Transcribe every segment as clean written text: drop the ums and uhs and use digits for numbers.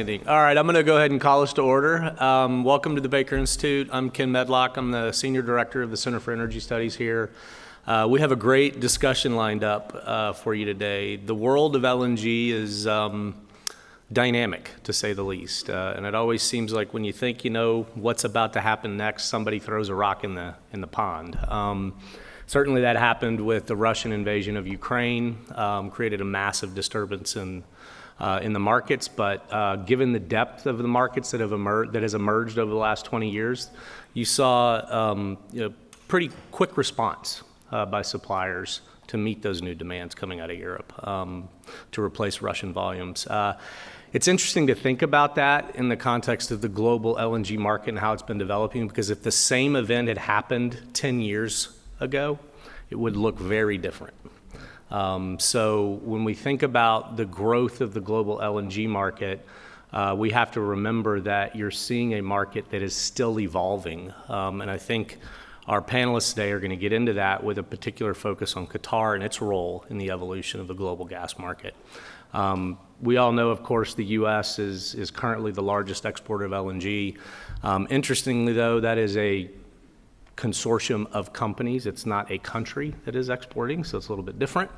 All right, I'm going to go ahead and call us to order. Welcome to the Baker Institute. I'm Ken Medlock. I'm the Senior Director of the Center for Energy Studies here. We have a great discussion lined up for you today. The world of LNG is dynamic, to say the least. And it always seems like when you think you know what's about to happen next, somebody throws a rock in the pond. Certainly that happened with the Russian invasion of Ukraine, created a massive disturbance in the markets, but given the depth of the markets that has emerged over the last 20 years, you saw pretty quick response by suppliers to meet those new demands coming out of Europe to replace Russian volumes. It's interesting to think about that in the context of the global LNG market and how it's been developing, because if the same event had happened 10 years ago, it would look very different. So when we think about the growth of the global LNG market, we have to remember that you're seeing a market that is still evolving. And I think our panelists today are going to get into that with a particular focus on Qatar and its role in the evolution of the global gas market. We all know, of course, the U.S. is currently the largest exporter of LNG. Interestingly, though, that is a consortium of companies. It's not a country that is exporting, so it's a little bit different.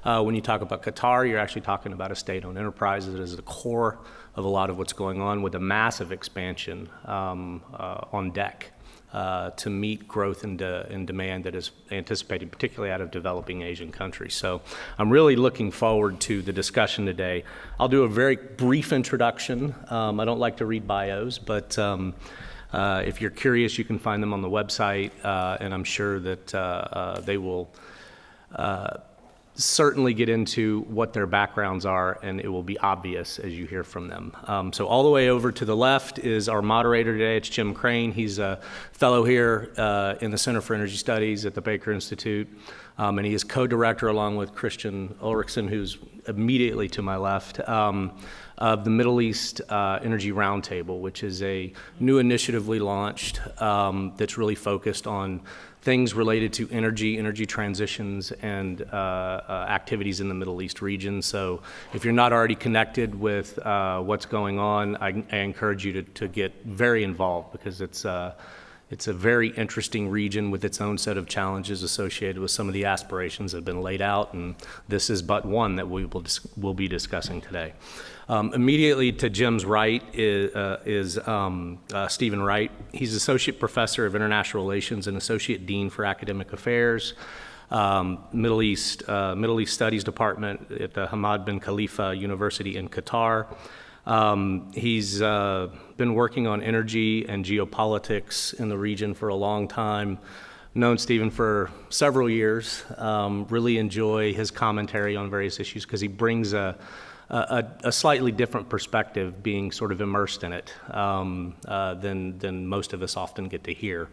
When you talk about Qatar, you're actually talking about a state-owned enterprise that is the core of a lot of what's going on, with a massive expansion on deck to meet growth in demand that is anticipated, particularly out of developing Asian countries. So I'm really looking forward to the discussion today. I'll do a very brief introduction. I don't like to read bios, but if you're curious, you can find them on the website, and I'm sure that they will certainly get into what their backgrounds are, and it will be obvious as you hear from them. So all the way over to the left is our moderator today. It's Jim Crane. He's a fellow here in the Center for Energy Studies at the Baker Institute, and he is co-director along with Christian Ulrichsen, who's immediately to my left, of the Middle East Energy Roundtable, which is a new initiative we launched that's really focused on things related to energy transitions, and activities in the Middle East region. So if you're not already connected with what's going on, I encourage you to get very involved, because it's a very interesting region with its own set of challenges associated with some of the aspirations that have been laid out, and this is but one that we'll be discussing today. Immediately to Jim's right is Stephen Wright. He's Associate Professor of International Relations and Associate Dean for Academic Affairs, Middle East Studies Department at the Hamad bin Khalifa University in Qatar. He's been working on energy and geopolitics in the region for a long time. Known Stephen for several years. Really enjoy his commentary on various issues, because he brings a slightly different perspective, being sort of immersed in it, than most of us often get to hear.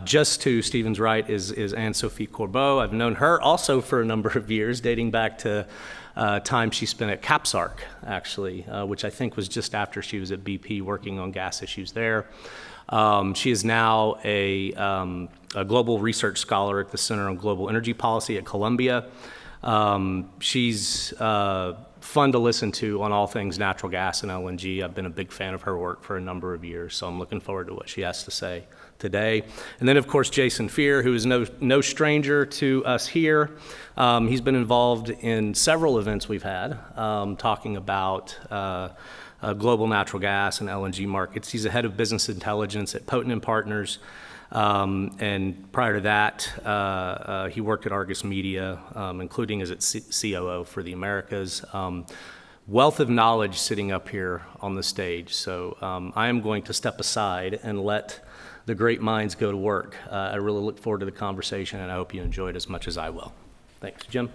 Just to Stephen's right is Anne-Sophie Corbeau. I've known her also for a number of years, dating back to time she spent at Capsarc, actually, which I think was just after she was at BP working on gas issues there. She is now a global research scholar at the Center on Global Energy Policy at Columbia. She's fun to listen to on all things natural gas and LNG. I've been a big fan of her work for a number of years, so I'm looking forward to what she has to say today. And then, of course, Jason Fear, who is no stranger to us here. He's been involved in several events we've had talking about global natural gas and LNG markets. He's the head of business intelligence at Potent & Partners. And prior to that, he worked at Argus Media, including as its COO for the Americas. Wealth of knowledge sitting up here on the stage. So I am going to step aside and let the great minds go to work. I really look forward to the conversation, and I hope you enjoy it as much as I will. Thanks. Jim?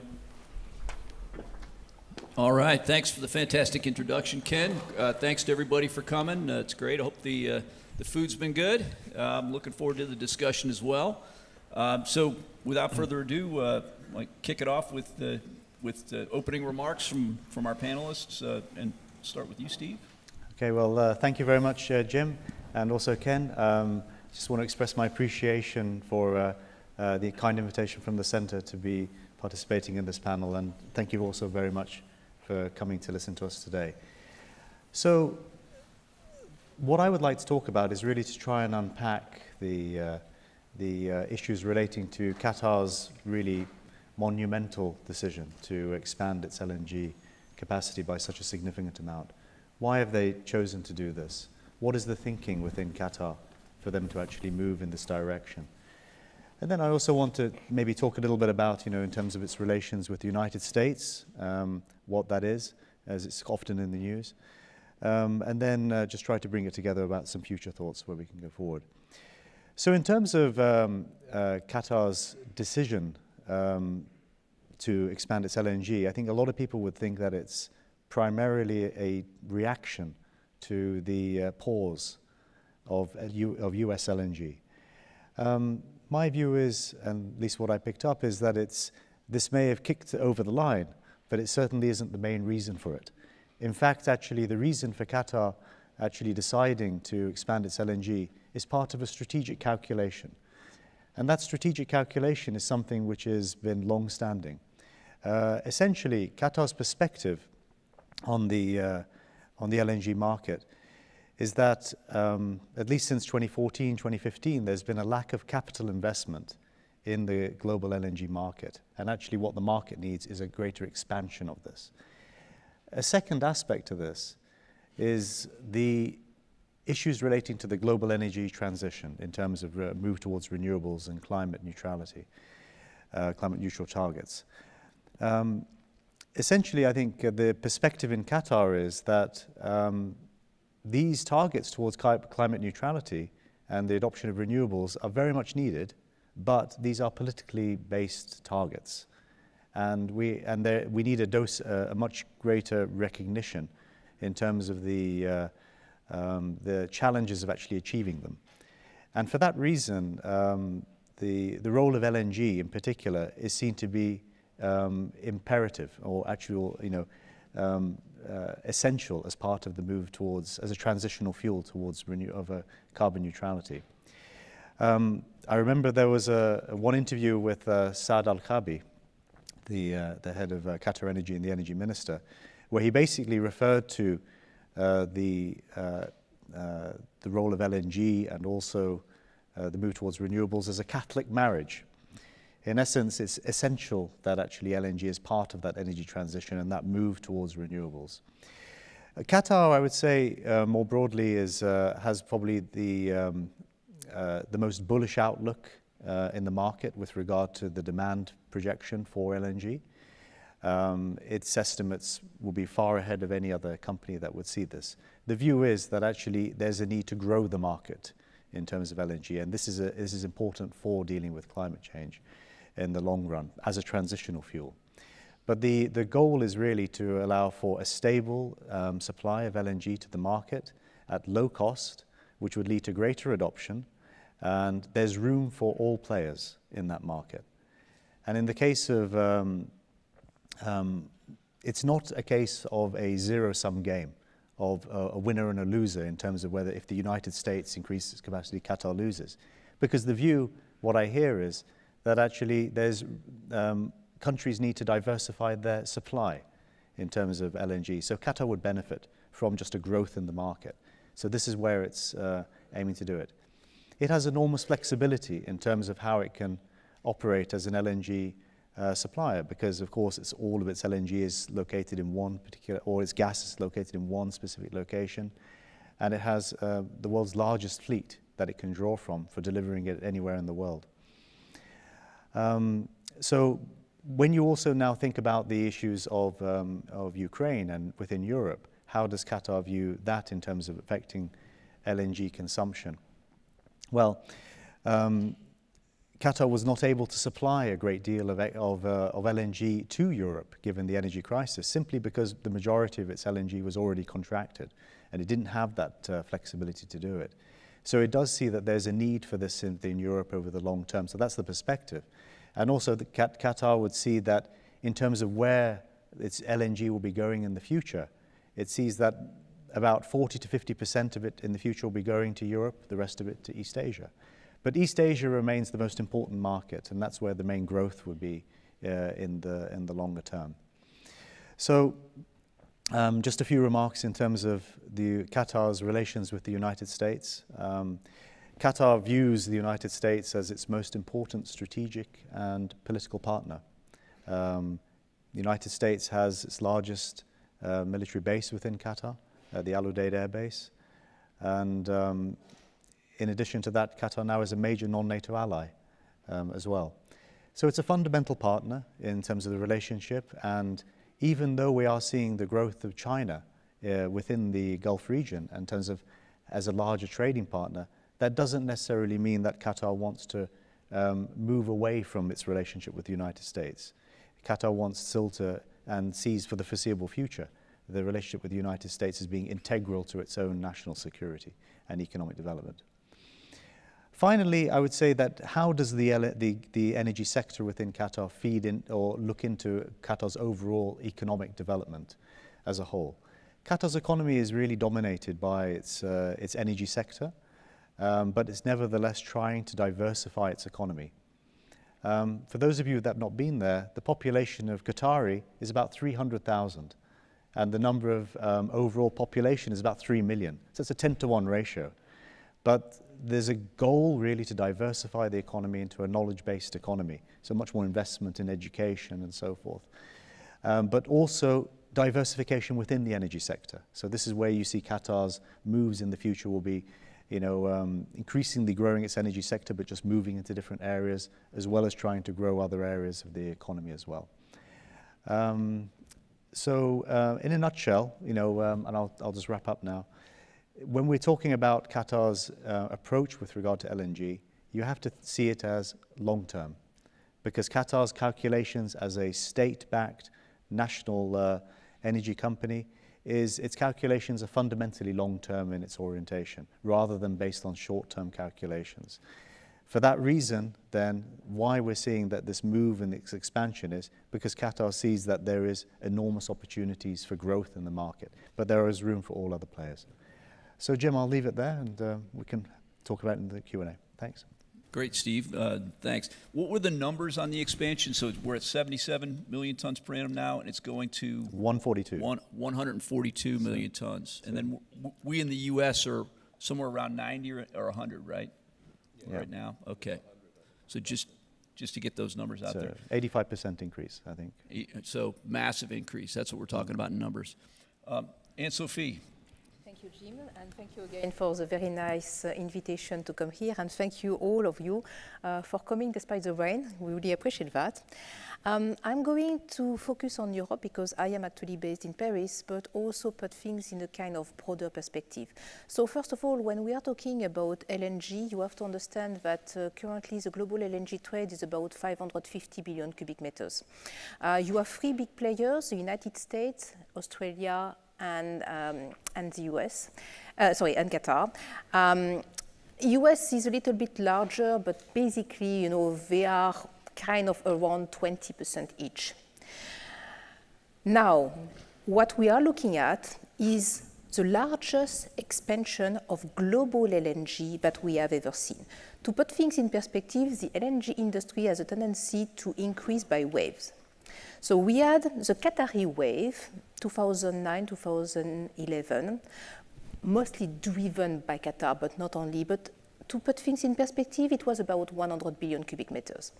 All right. Thanks for the fantastic introduction, Ken. Thanks to everybody for coming. It's great. I hope the food's been good. I'm looking forward to the discussion as well. So without further ado, I'll kick it off with the opening remarks from our panelists, and start with you, Steve. Okay, well, thank you very much, Jim, and also Ken. Just want to express my appreciation for the kind invitation from the Center to be participating in this panel, and thank you also very much for coming to listen to us today. So what I would like to talk about is really to try and unpack the issues relating to Qatar's really monumental decision to expand its LNG capacity by such a significant amount. Why have they chosen to do this? What is the thinking within Qatar for them to actually move in this direction? And then I also want to maybe talk a little bit about, in terms of its relations with the United States, what that is, as it's often in the news. And then just try to bring it together about some future thoughts where we can go forward. So in terms of Qatar's decision to expand its LNG, I think a lot of people would think that it's primarily a reaction to the pause of US LNG. My view is, and at least what I picked up, is that this may have kicked over the line, but it certainly isn't the main reason for it. In fact, actually, the reason for Qatar actually deciding to expand its LNG is part of a strategic calculation. And that strategic calculation is something which has been long-standing. Essentially, Qatar's perspective on the LNG market is that, at least since 2014, 2015, there's been a lack of capital investment in the global LNG market. And actually what the market needs is a greater expansion of this. A second aspect to this is the issues relating to the global energy transition in terms of move towards renewables and climate neutrality, climate neutral targets. Essentially, I think the perspective in Qatar is that these targets towards climate neutrality and the adoption of renewables are very much needed, but these are politically based targets. And we need a much greater recognition in terms of the challenges of actually achieving them. And for that reason, the role of LNG in particular is seen to be imperative or actual, essential as part of the move towards, as a transitional fuel towards carbon neutrality. I remember there was one interview with Saad Al-Khabi, the head of Qatar Energy and the energy minister, where he basically referred to the role of LNG and also the move towards renewables as a Catholic marriage. In essence, it's essential that actually LNG is part of that energy transition and that move towards renewables. Qatar, I would say, more broadly, has probably the most bullish outlook in the market with regard to the demand projection for LNG. Its estimates will be far ahead of any other company that would see this. The view is that actually there's a need to grow the market in terms of LNG, and this is important for dealing with climate change in the long run as a transitional fuel. But the goal is really to allow for a stable supply of LNG to the market at low cost, which would lead to greater adoption, and there's room for all players in that market. And in the case of, it's not a case of a zero-sum game of a winner and a loser in terms of whether if the United States increases its capacity, Qatar loses. Because the view, what I hear is that actually there's countries need to diversify their supply in terms of LNG. So Qatar would benefit from just a growth in the market. So this is where it's aiming to do it. It has enormous flexibility in terms of how it can operate as an LNG supplier, because of course all of its LNG is located in one particular, or its gas is located in one specific location, and it has the world's largest fleet that it can draw from for delivering it anywhere in the world. So when you also now think about the issues of Ukraine and within Europe, how does Qatar view that in terms of affecting LNG consumption? Well, Qatar was not able to supply a great deal of LNG to Europe given the energy crisis, simply because the majority of its LNG was already contracted and it didn't have that flexibility to do it. So it does see that there's a need for this in Europe over the long term. So that's the perspective. And also Qatar would see that in terms of where its LNG will be going in the future, it sees that about 40 to 50% of it in the future will be going to Europe, the rest of it to East Asia. But East Asia remains the most important market, and that's where the main growth would be in the longer term. So Just a few remarks in terms of Qatar's relations with the United States. Qatar views the United States as its most important strategic and political partner. The United States has its largest military base within Qatar, the Al Udeid Air Base. And in addition to that, Qatar now is a major non-NATO ally as well. So it's a fundamental partner in terms of the relationship, and even though we are seeing the growth of China within the Gulf region in terms of as a larger trading partner, that doesn't necessarily mean that Qatar wants to move away from its relationship with the United States. Qatar wants still to, and sees for the foreseeable future, the relationship with the United States as being integral to its own national security and economic development. Finally, I would say that how does the energy sector within Qatar feed in or look into Qatar's overall economic development as a whole? Qatar's economy is really dominated by its energy sector, but it's nevertheless trying to diversify its economy. For those of you that have not been there, the population of Qatari is about 300,000, and the number of overall population is about 3 million. So it's a 10-to-1 ratio. But there's a goal really to diversify the economy into a knowledge-based economy, so much more investment in education and so forth. But also diversification within the energy sector. So this is where you see Qatar's moves in the future will be, increasingly growing its energy sector, but just moving into different areas, as well as trying to grow other areas of the economy as well. So in a nutshell, and I'll just wrap up now. When we're talking about Qatar's approach with regard to LNG, you have to see it as long-term, because Qatar's calculations as a state-backed national energy company its calculations are fundamentally long-term in its orientation, rather than based on short-term calculations. For that reason, then, why we're seeing that this move and its expansion is because Qatar sees that there is enormous opportunities for growth in the market, but there is room for all other players. So, Jim, I'll leave it there, and we can talk about it in the Q&A. Thanks. Great, Steve. Thanks. What were the numbers on the expansion? So we're at 77 million tons per annum now, and it's going to 142. 142 million tons. And then we in the U.S. are somewhere around 90 or 100, right? Yeah. Right now? Okay. So just to get those numbers out there. 85% increase, I think. So massive increase. That's what we're talking about in numbers. Anne-Sophie. Thank you, Jim, and thank you again for the very nice invitation to come here, and thank you all of you for coming despite the rain. We really appreciate that. I'm going to focus on Europe because I am actually based in Paris, but also put things in a kind of broader perspective. So first of all, when we are talking about LNG, you have to understand that currently the global LNG trade is about 550 billion cubic meters. You have three big players: the United States, Australia, and the US, and Qatar. US is a little bit larger, but basically, they are kind of around 20% each. Now, what we are looking at is the largest expansion of global LNG that we have ever seen. To put things in perspective, the LNG industry has a tendency to increase by waves. So we had the Qatari wave, 2009, 2011, mostly driven by Qatar, but not only. But to put things in perspective, it was about 100 billion cubic meters.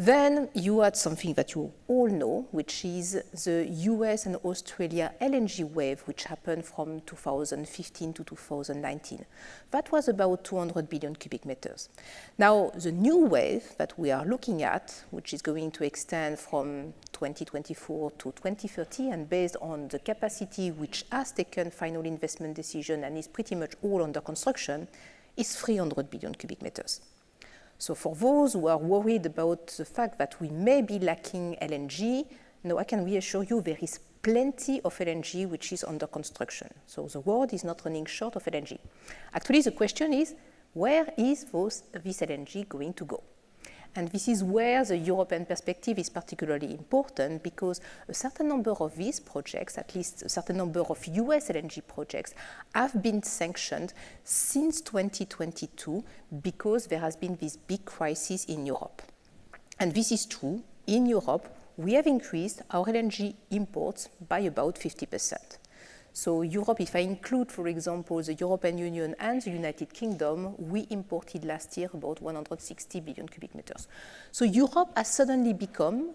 Then you had something that you all know, which is the US and Australia LNG wave, which happened from 2015 to 2019. That was about 200 billion cubic meters. Now, the new wave that we are looking at, which is going to extend from 2024 to 2030, and based on the capacity which has taken final investment decision and is pretty much all under construction, is 300 billion cubic meters. So for those who are worried about the fact that we may be lacking LNG, no, I can reassure you there is plenty of LNG which is under construction. So the world is not running short of LNG. Actually, the question is, where is this LNG going to go? And this is where the European perspective is particularly important, because a certain number of these projects, at least a certain number of US LNG projects, have been sanctioned since 2022 because there has been this big crisis in Europe. And this is true in Europe we have increased our LNG imports by about 50%. So Europe, if I include, for example, the European Union and the United Kingdom, we imported last year about 160 billion cubic meters. So Europe has suddenly become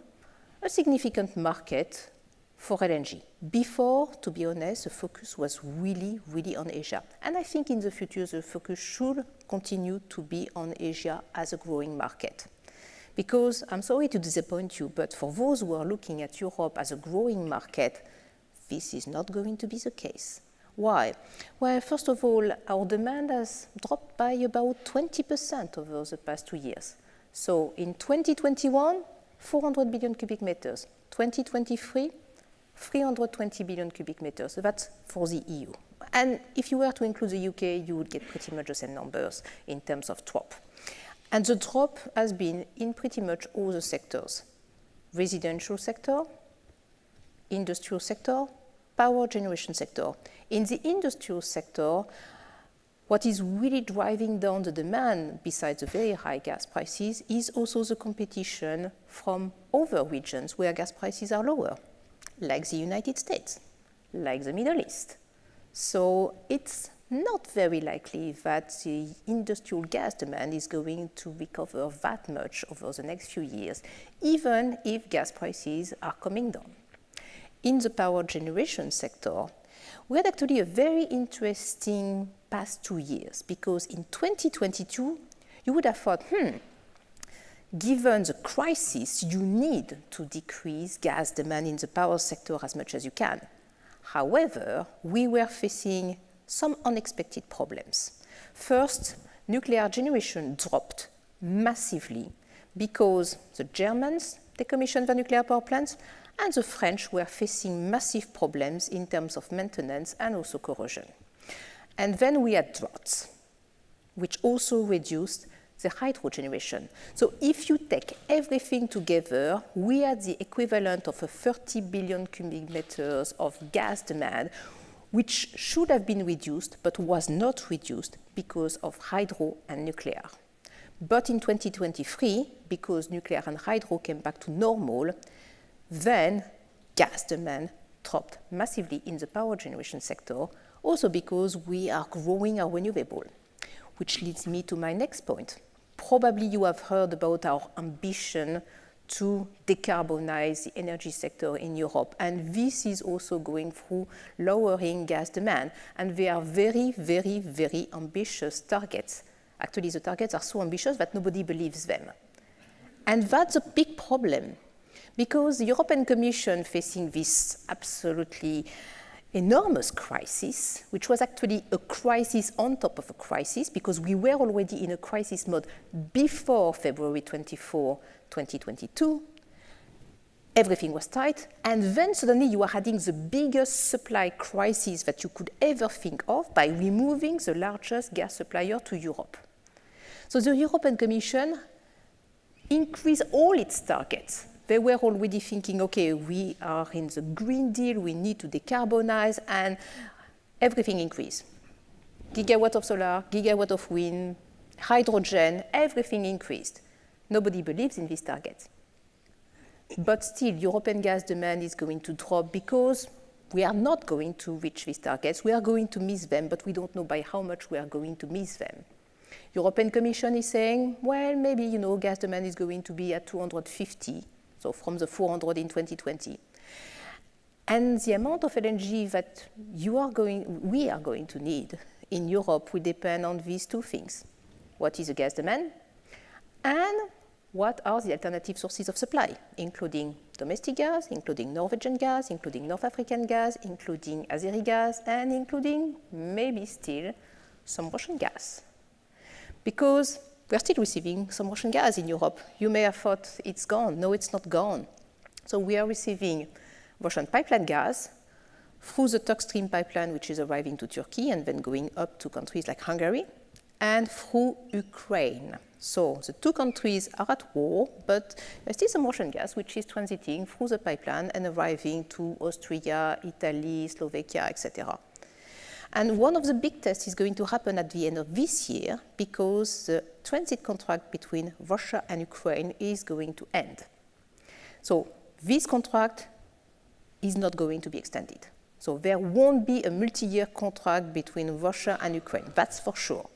a significant market for LNG. Before, to be honest, the focus was really, really on Asia. And I think in the future, the focus should continue to be on Asia as a growing market. Because I'm sorry to disappoint you, but for those who are looking at Europe as a growing market, this is not going to be the case. Why? Well, first of all, our demand has dropped by about 20% over the past 2 years. So in 2021, 400 billion cubic meters. 2023, 320 billion cubic meters. That's for the EU. And if you were to include the UK, you would get pretty much the same numbers in terms of drop. And the drop has been in pretty much all the sectors. Residential sector, industrial sector, power generation sector. In the industrial sector, what is really driving down the demand, besides the very high gas prices, is also the competition from other regions where gas prices are lower, like the United States, like the Middle East. So it's not very likely that the industrial gas demand is going to recover that much over the next few years, even if gas prices are coming down. In the power generation sector, we had actually a very interesting past 2 years, because in 2022, you would have thought, given the crisis, you need to decrease gas demand in the power sector as much as you can. However, we were facing some unexpected problems. First, nuclear generation dropped massively because the Germans decommissioned the nuclear power plants, and the French were facing massive problems in terms of maintenance and also corrosion. And then we had droughts, which also reduced the hydro generation. So if you take everything together, we had the equivalent of a 30 billion cubic meters of gas demand, which should have been reduced, but was not reduced because of hydro and nuclear. But in 2023, because nuclear and hydro came back to normal, then gas demand dropped massively in the power generation sector, also because we are growing our renewable. Which leads me to my next point. Probably you have heard about our ambition to decarbonize the energy sector in Europe, and this is also going through lowering gas demand. And they are very, very, very ambitious targets. Actually, the targets are so ambitious that nobody believes them. And that's a big problem, because the European Commission, facing this absolutely enormous crisis, which was actually a crisis on top of a crisis, because we were already in a crisis mode before February 24, 2022. Everything was tight, and then suddenly you are adding the biggest supply crisis that you could ever think of by removing the largest gas supplier to Europe. So the European Commission increased all its targets. They were already thinking, okay, we are in the Green Deal, we need to decarbonize, and everything increased. Gigawatt of solar, gigawatt of wind, hydrogen, everything increased. Nobody believes in these targets. But still, European gas demand is going to drop because we are not going to reach these targets. We are going to miss them, but we don't know by how much we are going to miss them. European Commission is saying, well, maybe, gas demand is going to be at 250, so from the 400 in 2020. And the amount of LNG that we are going to need in Europe will depend on these two things. What is the gas demand? And what are the alternative sources of supply, including domestic gas, including Norwegian gas, including North African gas, including Azeri gas, and including maybe still some Russian gas. Because we're still receiving some Russian gas in Europe. You may have thought it's gone. No, it's not gone. So we are receiving Russian pipeline gas through the Turk Stream pipeline, which is arriving to Turkey and then going up to countries like Hungary, and through Ukraine. So the two countries are at war, but there's still some Russian gas which is transiting through the pipeline and arriving to Austria, Italy, Slovakia, etc. And one of the big tests is going to happen at the end of this year, because the transit contract between Russia and Ukraine is going to end. So this contract is not going to be extended. So there won't be a multi-year contract between Russia and Ukraine, that's for sure.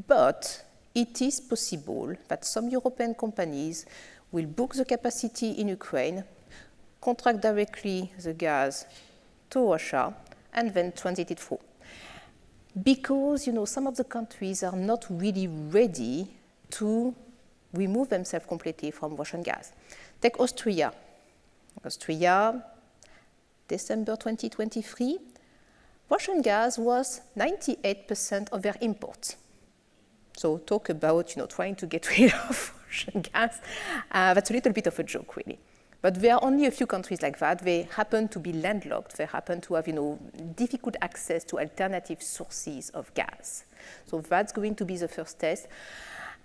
But it is possible that some European companies will book the capacity in Ukraine, contract directly the gas to Russia, and then transit it through. Because some of the countries are not really ready to remove themselves completely from Russian gas. Take Austria. Austria, December 2023, Russian gas was 98% of their imports. So talk about trying to get rid of Russian gas. That's a little bit of a joke, really. But there are only a few countries like that. They happen to be landlocked. They happen to have difficult access to alternative sources of gas. So that's going to be the first test.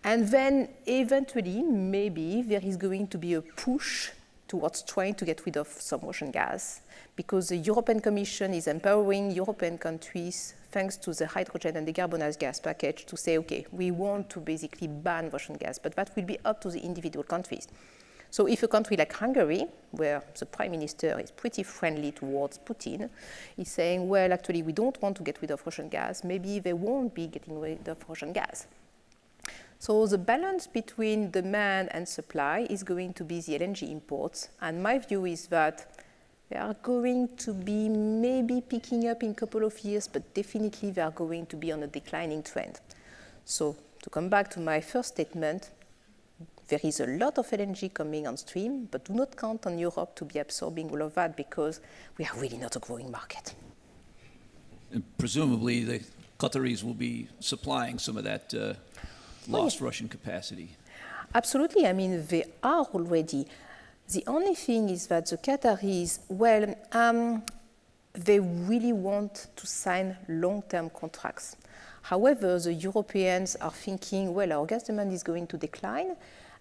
And then eventually, maybe there is going to be a push towards trying to get rid of some Russian gas, because the European Commission is empowering European countries, thanks to the hydrogen and decarbonized gas package, to say, okay, we want to basically ban Russian gas, but that will be up to the individual countries. So if a country like Hungary, where the prime minister is pretty friendly towards Putin, is saying, well, actually, we don't want to get rid of Russian gas, maybe they won't be getting rid of Russian gas. So the balance between demand and supply is going to be the LNG imports. And my view is that they are going to be maybe picking up in a couple of years, but definitely they are going to be on a declining trend. So to come back to my first statement, there is a lot of LNG coming on stream, but do not count on Europe to be absorbing all of that, because we are really not a growing market. And presumably the Qataris will be supplying some of that lost Russian capacity. Absolutely. I mean, they are already. The only thing is that the Qataris, they really want to sign long-term contracts. However, the Europeans are thinking, well, our gas demand is going to decline,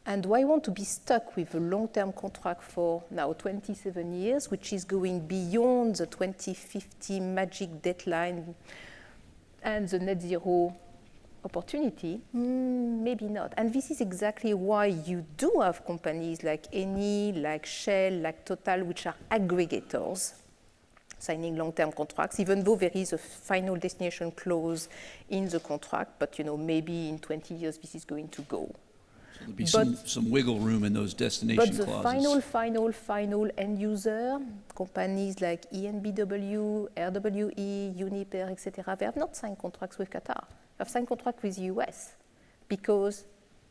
and do I want to be stuck with a long-term contract for now 27 years, which is going beyond the 2050 magic deadline and the net zero opportunity? Maybe not. And this is exactly why you do have companies like Eni, like Shell, like Total, which are aggregators, signing long-term contracts, even though there is a final destination clause in the contract, but maybe in 20 years this is going to go. So there'll be some wiggle room in those destination clauses. But the final end user, companies like EnBW, RWE, Uniper, etc., they have not signed contracts with Qatar. They have signed contracts with the US, because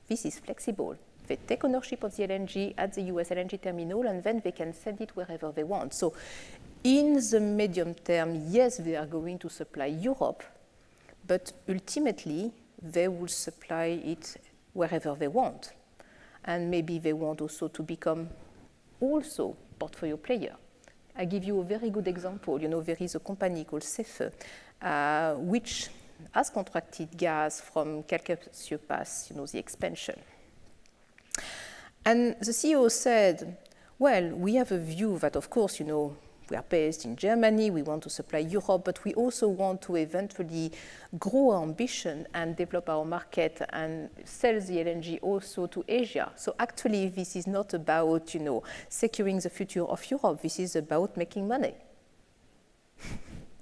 this is flexible. They take ownership of the LNG at the US LNG terminal, and then they can send it wherever they want. So in the medium term, yes, they are going to supply Europe, but ultimately they will supply it wherever they want. And maybe they want also to become also portfolio player. I give you a very good example. There is a company called Cefe, which has contracted gas from Calcasieu Pass, the expansion. And the CEO said, well, we have a view that, of course, we are based in Germany, we want to supply Europe, but we also want to eventually grow our ambition and develop our market and sell the LNG also to Asia. So actually, this is not about, securing the future of Europe. This is about making money.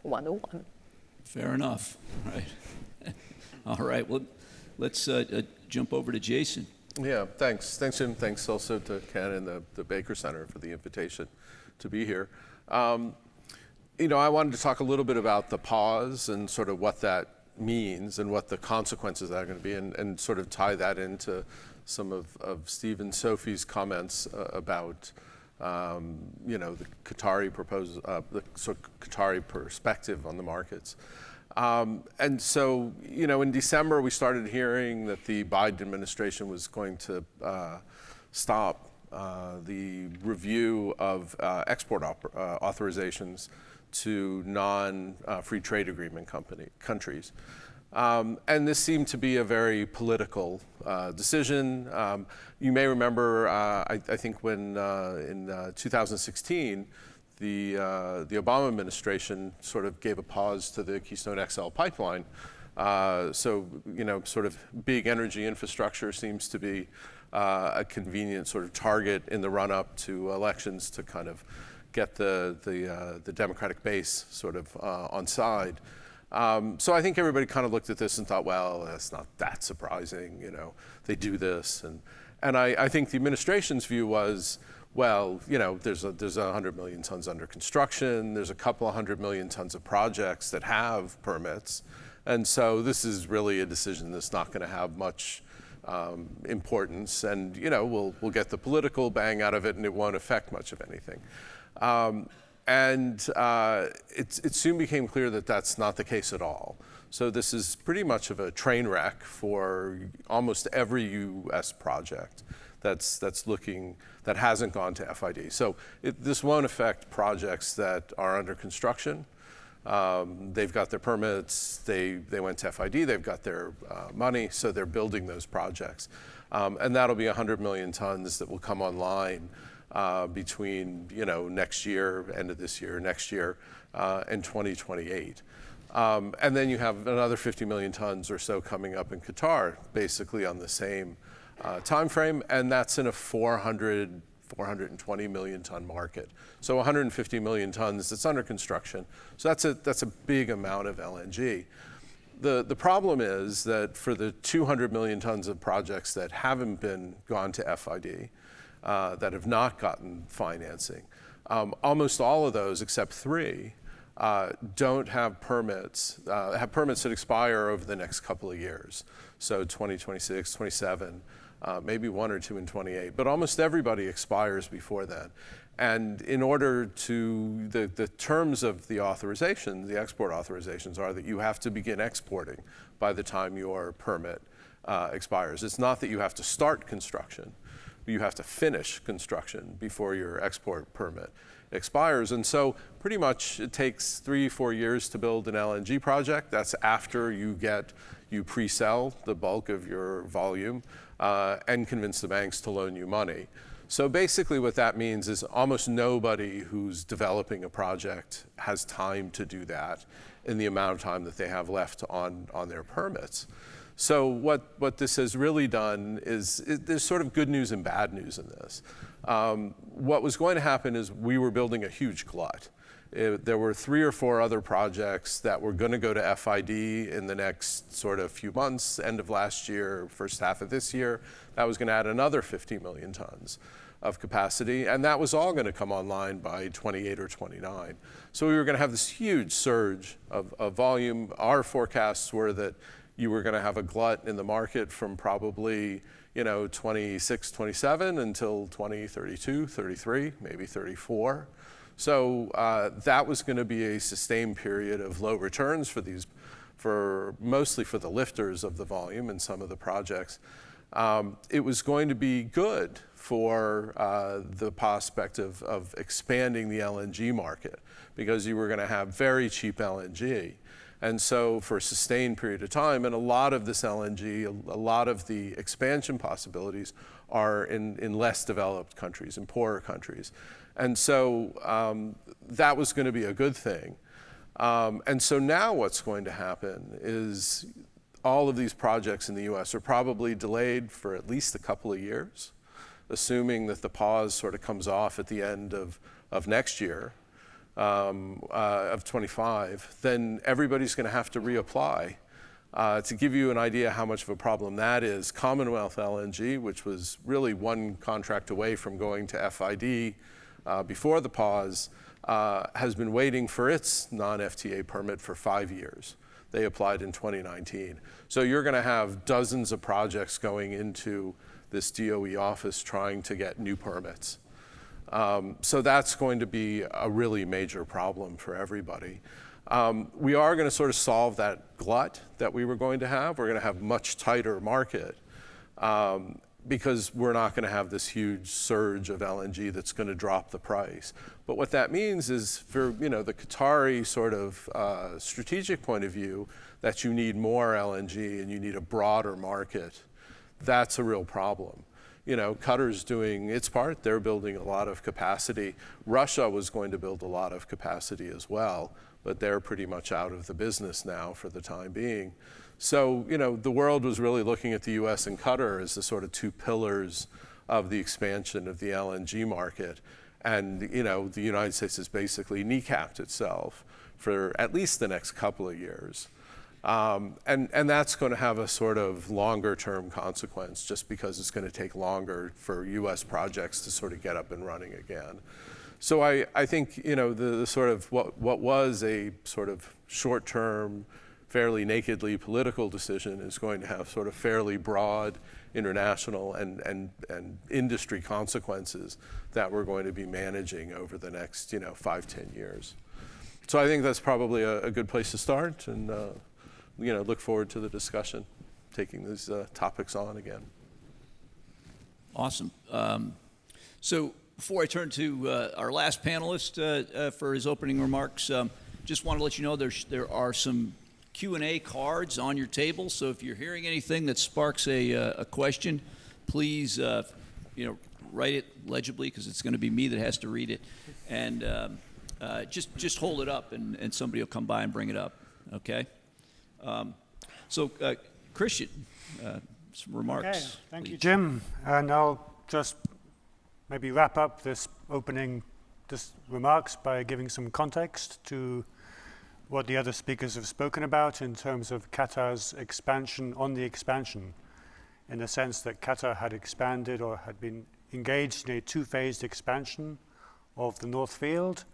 101. Fair enough. Right. All right. Well, let's jump over to Jason. Yeah, thanks. Thanks, Jim. Thanks also to Ken and the Baker Center for the invitation to be here. I wanted to talk a little bit about the pause and sort of what that means and what the consequences are going to be, and sort of tie that into some of Steve and Sophie's comments about the Qatari the sort of Qatari perspective on the markets. And so, in December, we started hearing that the Biden administration was going to stop the review of export authorizations to non-free trade agreement countries. And this seemed to be a very political decision. You may remember, I think when in 2016, the Obama administration sort of gave a pause to the Keystone XL pipeline. So, sort of big energy infrastructure seems to be a convenient sort of target in the run-up to elections to kind of get the Democratic base sort of on side. So I think everybody kind of looked at this and thought, well, that's not that surprising, you know, they do this. And I think the administration's view was, well, you know, there's 100 million tons under construction, there's a couple of 100 million tons of projects that have permits, and so this is really a decision that's not going to have much importance, and, you know, we'll get the political bang out of it and it won't affect much of anything. It soon became clear that that's not the case at all. So this is pretty much of a train wreck for almost every U.S. project that hasn't gone to FID. So this won't affect projects that are under construction. They've got their permits, they went to FID, they've got their money, so they're building those projects. And that'll be 100 million tons that will come online between, you know, next year, end of this year, next year, and 2028. And then you have another 50 million tons or so coming up in Qatar, basically on the same time frame, and that's in a 420 million ton market. So 150 million tons that's under construction. So that's a big amount of LNG. The problem is that for the 200 million tons of projects that haven't gone to FID, that have not gotten financing, almost all of those except 3 don't have permits that expire over the next couple of years. So 2026, 27, maybe 1 or 2 in 28, but almost everybody expires before then. And in order to, the terms of the authorization, the export authorizations are that you have to begin exporting by the time your permit expires. It's not that you have to start construction, but you have to finish construction before your export permit expires. And so pretty much it takes 3-4 years to build an LNG project. That's after you pre-sell the bulk of your volume and convince the banks to loan you money. So basically what that means is almost nobody who's developing a project has time to do that in the amount of time that they have left on their permits. So what this has really done is there's sort of good news and bad news in this. What was going to happen is we were building a huge glut. There were 3 or 4 other projects that were going to go to FID in the next sort of few months, end of last year, first half of this year. That was going to add another 50 million tons of capacity, and that was all going to come online by 28 or 29. So we were going to have this huge surge of volume. Our forecasts were that you were going to have a glut in the market from probably, you know, 26, 27 until 2032, 33, maybe 34. So that was going to be a sustained period of low returns mostly for the lifters of the volume in some of the projects. It was going to be good for the prospect of expanding the LNG market because you were going to have very cheap LNG. And so for a sustained period of time, and a lot of this LNG, a lot of the expansion possibilities are in less developed countries, in poorer countries. And so that was going to be a good thing. And so now what's going to happen is all of these projects in the US are probably delayed for at least a couple of years, assuming that the pause sort of comes off at the end of next year. Of 25, then everybody's going to have to reapply. To give you an idea how much of a problem that is, Commonwealth LNG, which was really one contract away from going to FID before the pause, has been waiting for its non-FTA permit for 5 years. They applied in 2019. So you're going to have dozens of projects going into this DOE office trying to get new permits. So that's going to be a really major problem for everybody. We are going to sort of solve that glut that we were going to have. We're going to have much tighter market because we're not going to have this huge surge of LNG that's going to drop the price. But what that means is for, you know, the Qatari sort of strategic point of view, that you need more LNG and you need a broader market, that's a real problem. Qatar's doing its part. They're building a lot of capacity. Russia was going to build a lot of capacity as well, but they're pretty much out of the business now for the time being. So, the world was really looking at the US and Qatar as the sort of two pillars of the expansion of the LNG market. And, the United States has basically kneecapped itself for at least the next couple of years. And that's going to have a sort of longer term consequence just because it's going to take longer for US projects to sort of get up and running again. So I think, the sort of what was a sort of short term, fairly nakedly political decision is going to have sort of fairly broad international and industry consequences that we're going to be managing over the next, 5-10 years. So I think that's probably a good place to start, and look forward to the discussion, taking these topics on again. Awesome. So before I turn to our last panelist for his opening remarks, just want to let you know there are some Q&A cards on your table. So if you're hearing anything that sparks a question, please write it legibly, because it's going to be me that has to read it, and just hold it up, and somebody will come by and bring it up. Okay. So Christian, some remarks. Okay, thank you, please. Jim. And I'll just maybe wrap up this opening remarks by giving some context to what the other speakers have spoken about in terms of Qatar's expansion on the expansion, in the sense that Qatar had expanded or had been engaged in a two-phased expansion of the North Field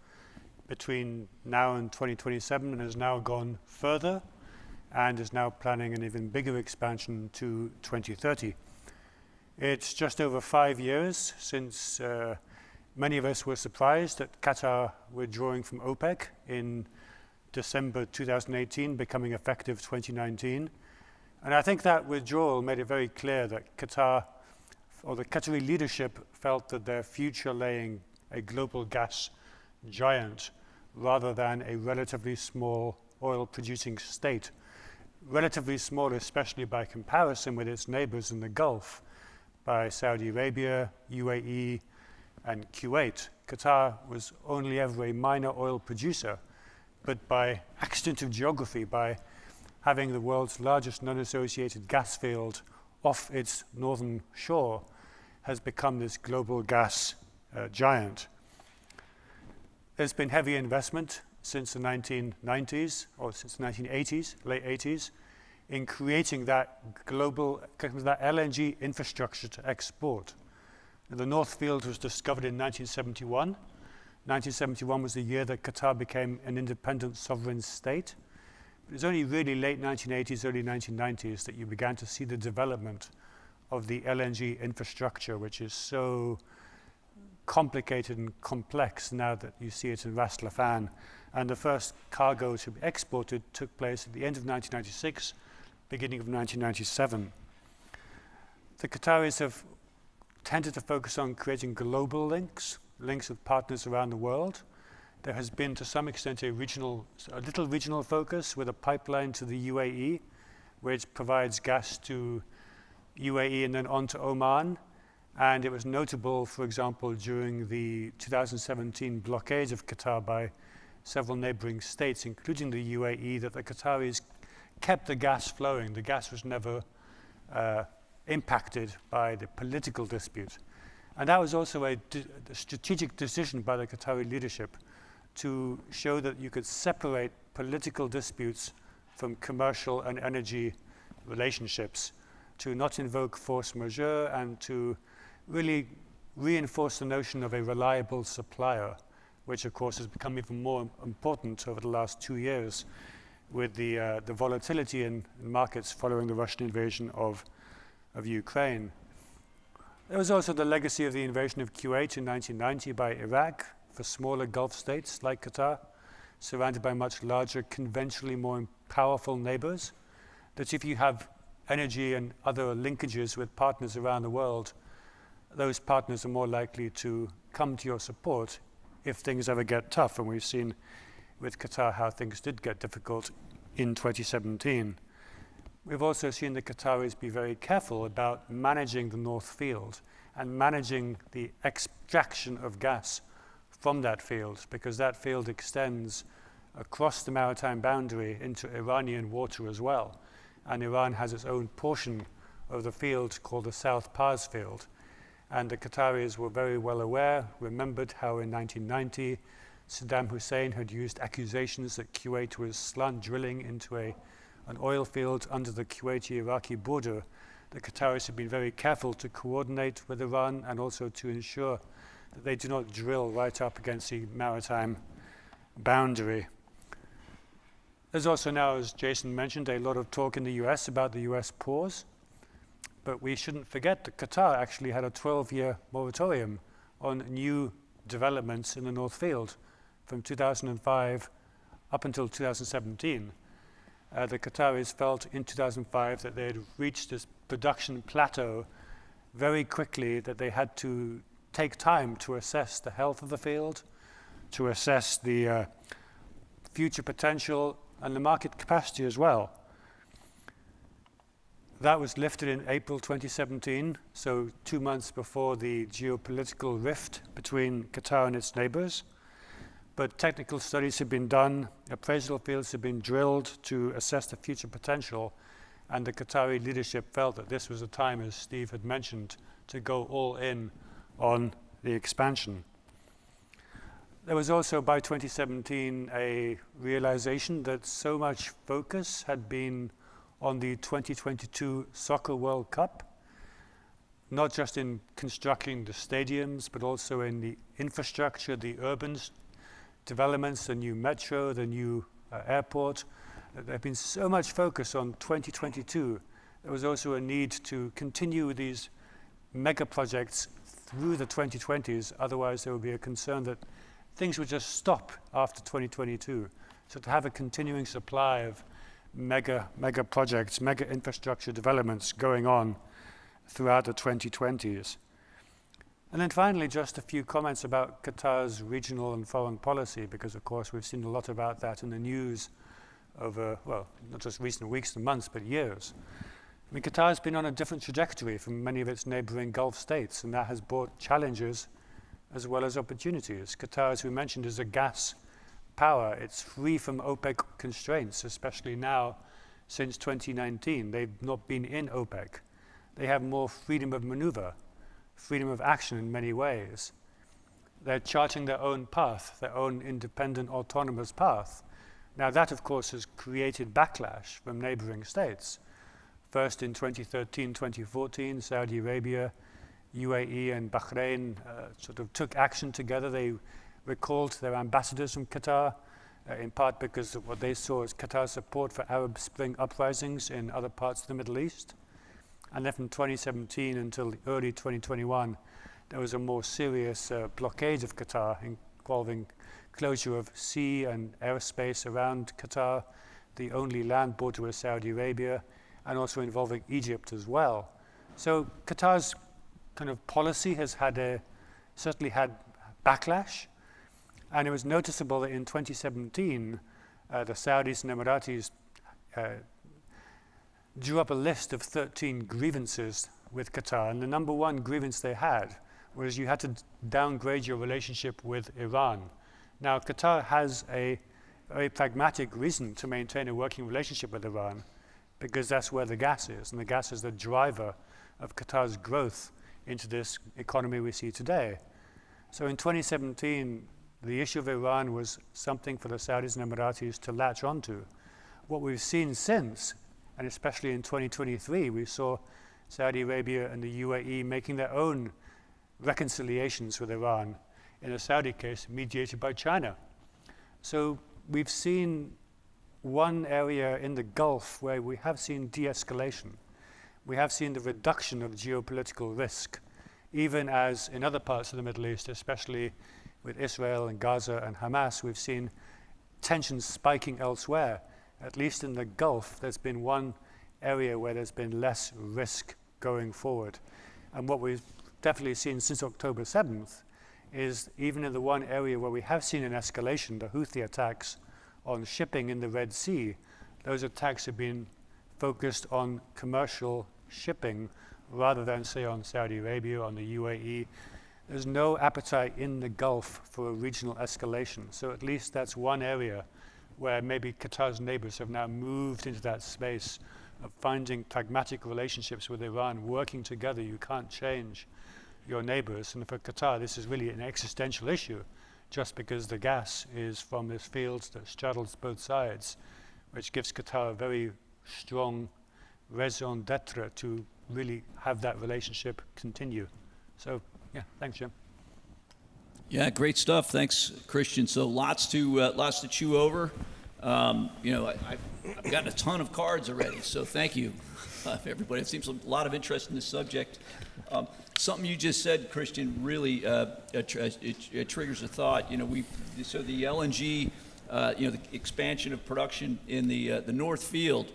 between now and 2027, and has now gone further and is now planning an even bigger expansion to 2030. It's just over 5 years since many of us were surprised at Qatar withdrawing from OPEC in December 2018, becoming effective 2019. And I think that withdrawal made it very clear that Qatar, or the Qatari leadership, felt that their future lay in a global gas giant rather than a relatively small oil-producing state. Relatively small, especially by comparison with its neighbors in the Gulf, by Saudi Arabia, UAE, and Kuwait. Qatar was only ever a minor oil producer, but by accident of geography, by having the world's largest non-associated gas field off its northern shore, has become this global gas giant. There's been heavy investment since the 1990s, or since the 1980s, late 80s, in creating that that LNG infrastructure to export. The North Field was discovered in 1971. 1971 was the year that Qatar became an independent sovereign state. It was only really late 1980s, early 1990s that you began to see the development of the LNG infrastructure, which is so complicated and complex now that you see it in Ras Laffan. And the first cargo to be exported took place at the end of 1996, beginning of 1997. The Qataris have tended to focus on creating global links with partners around the world. There has been, to some extent, a little regional focus with a pipeline to the UAE, which provides gas to UAE and then on to Oman. And it was notable, for example, during the 2017 blockade of Qatar by several neighboring states, including the UAE, that the Qataris kept the gas flowing. The gas was never impacted by the political dispute. And that was also a strategic decision by the Qatari leadership to show that you could separate political disputes from commercial and energy relationships, to not invoke force majeure, and to really reinforce the notion of a reliable supplier, which of course has become even more important over the last 2 years with the volatility in markets following the Russian invasion of Ukraine. There was also the legacy of the invasion of Kuwait in 1990 by Iraq for smaller Gulf states like Qatar, surrounded by much larger, conventionally more powerful neighbors, that if you have energy and other linkages with partners around the world, those partners are more likely to come to your support if things ever get tough. And we've seen with Qatar how things did get difficult in 2017. we've also seen the Qataris be very careful about managing the North Field and managing the extraction of gas from that field, because that field extends across the maritime boundary into Iranian water as well. And Iran has its own portion of the field called the South Pars Field. And the Qataris were very well aware, remembered how in 1990, Saddam Hussein had used accusations that Kuwait was slant drilling into an oil field under the Kuwaiti-Iraqi border. The Qataris have been very careful to coordinate with Iran and also to ensure that they do not drill right up against the maritime boundary. There's also now, as Jason mentioned, a lot of talk in the US about the US pause. But we shouldn't forget that Qatar actually had a 12-year moratorium on new developments in the North Field from 2005 up until 2017. The Qataris felt in 2005 that they had reached this production plateau very quickly, that they had to take time to assess the health of the field, to assess the future potential and the market capacity as well. That was lifted in April 2017, so 2 months before the geopolitical rift between Qatar and its neighbors. But technical studies have been done, appraisal fields have been drilled to assess the future potential, and the Qatari leadership felt that this was a time, as Steve had mentioned, to go all in on the expansion. There was also, by 2017, a realization that so much focus had been on the 2022 Soccer World Cup, not just in constructing the stadiums, but also in the infrastructure, the urban developments, the new metro, the new airport. There have been so much focus on 2022. There was also a need to continue these mega projects through the 2020s, otherwise there would be a concern that things would just stop after 2022. So to have a continuing supply of mega projects, mega infrastructure developments going on throughout the 2020s. And then finally, just a few comments about Qatar's regional and foreign policy, because of course we've seen a lot about that in the news over, well, not just recent weeks and months, but years. I mean, Qatar has been on a different trajectory from many of its neighboring Gulf states, and that has brought challenges as well as opportunities. Qatar, as we mentioned, is a gas power. It's free from OPEC constraints, especially now since 2019. They've not been in OPEC. They have more freedom of maneuver, freedom of action in many ways. They're charting their own path, their own independent, autonomous path. Now that, of course, has created backlash from neighboring states. First in 2013, 2014, Saudi Arabia, UAE and Bahrain sort of took action together. They recalled their ambassadors from Qatar, in part because of what they saw as Qatar's support for Arab Spring uprisings in other parts of the Middle East. And then from 2017 until early 2021, there was a more serious blockade of Qatar involving closure of sea and airspace around Qatar, the only land border with Saudi Arabia, and also involving Egypt as well. So Qatar's kind of policy has certainly had backlash, and it was noticeable that in 2017, the Saudis and Emiratis drew up a list of 13 grievances with Qatar, and the number one grievance they had was you had to downgrade your relationship with Iran. Now, Qatar has a very pragmatic reason to maintain a working relationship with Iran, because that's where the gas is, and the gas is the driver of Qatar's growth into this economy we see today. So in 2017, the issue of Iran was something for the Saudis and Emiratis to latch onto. What we've seen since, and especially in 2023, we saw Saudi Arabia and the UAE making their own reconciliations with Iran, in the Saudi case mediated by China. So we've seen one area in the Gulf where we have seen de-escalation. We have seen the reduction of geopolitical risk, even as in other parts of the Middle East, especially with Israel and Gaza and Hamas, we've seen tensions spiking elsewhere. At least in the Gulf, there's been one area where there's been less risk going forward. And what we've definitely seen since October 7th is even in the one area where we have seen an escalation, the Houthi attacks on shipping in the Red Sea, those attacks have been focused on commercial shipping rather than, say, on Saudi Arabia, on the UAE. There's no appetite in the Gulf for a regional escalation. So at least that's one area where maybe Qatar's neighbors have now moved into that space of finding pragmatic relationships with Iran, working together. You can't change your neighbors. And for Qatar, this is really an existential issue, just because the gas is from this field that straddles both sides, which gives Qatar a very strong raison d'etre to really have that relationship continue. So, yeah, thanks, Jim. Yeah, great stuff. Thanks, Christian. So lots to chew over. I've gotten a ton of cards already, so thank you, everybody. It seems a lot of interest in this subject. Something you just said, Christian, really it triggers a thought. So the LNG, the expansion of production in the North Field.